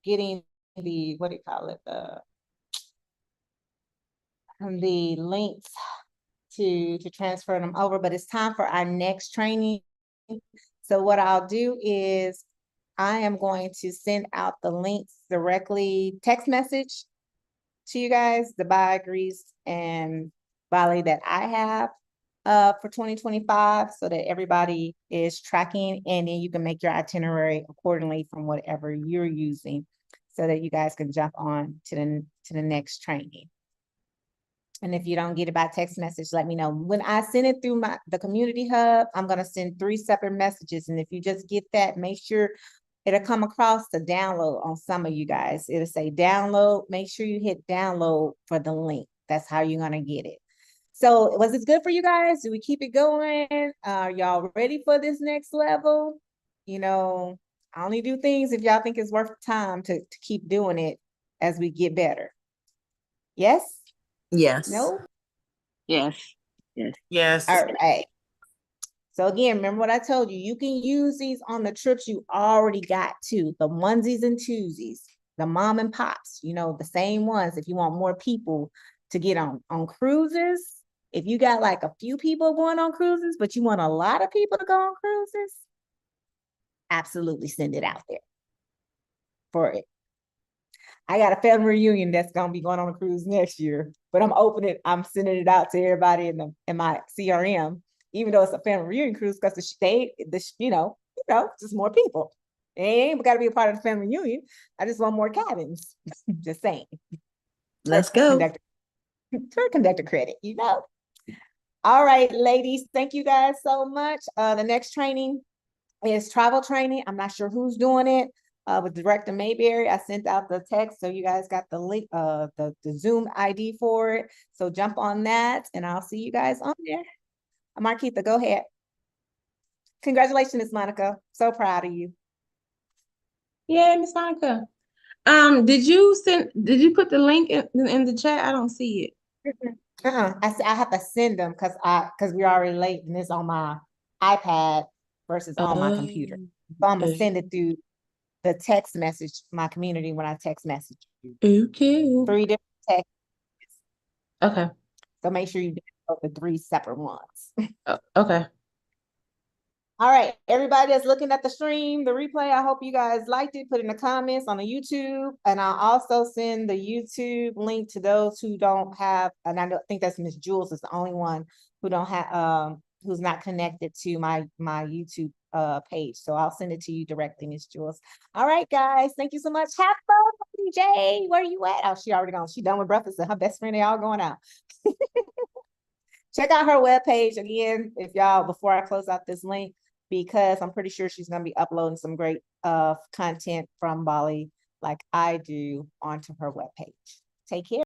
getting the what do you call it? The links to transfer them over, but it's time for our next training. So what I'll do is I am going to send out the links directly, text message to you guys, the buy agrees and Bali that I have for 2025 so that everybody is tracking and then you can make your itinerary accordingly from whatever you're using so that you guys can jump on to the next training. And if you don't get it by text message, let me know. When I send it through the community hub, I'm going to send 3 separate messages. And if you just get that, make sure it'll come across to download on some of you guys. It'll say download. Make sure you hit download for the link. That's how you're going to get it. So was it good for you guys? Do we keep it going? Are y'all ready for this next level? You know, I only do things if y'all think it's worth time to keep doing it as we get better. Yes? Yes. No? Yes. Yes. Yes. All right. So again, remember what I told you. You can use these on the trips you already got to, the onesies and twosies, the mom and pops, you know, the same ones if you want more people to get on cruises. If you got like a few people going on cruises, but you want a lot of people to go on cruises, absolutely send it out there. for it. I got a family reunion that's gonna be going on a cruise next year, but I'm sending it out to everybody in my CRM, even though it's a family reunion cruise, because just more people. They ain't got to be a part of the family reunion. I just want more cabins. Just saying. Let's go. For conductor credit, All right, ladies, thank you guys so much. The next training is travel training. I'm not sure who's doing it. With Director Mayberry, I sent out the text, so you guys got the link, the Zoom ID for it. So jump on that, and I'll see you guys on there. Marquita, go ahead. Congratulations, Monica. So proud of you. Yeah, Miss Monica. Did you put the link in the chat? I don't see it. I have to send them because we're already late and it's on my iPad versus on my computer. So I'm gonna send it through the text message, my community, when I text message you. Okay. 3 different texts. Okay. So make sure you download the 3 separate ones. Okay. All right, everybody that's looking at the stream, the replay, I hope you guys liked it. Put in the comments on the YouTube, and I'll also send the YouTube link to those who don't have, and I think that's Miss Jules is the only one who don't have, who's not connected to my YouTube page. So I'll send it to you directly, Miss Jules. All right, guys, thank you so much. Have fun, DJ. Where are you at? Oh, she already gone. She done with breakfast and her best friend, they all going out. Check out her webpage again, if y'all, before I close out this link, because I'm pretty sure she's going to be uploading some great content from Bali like I do onto her webpage. Take care.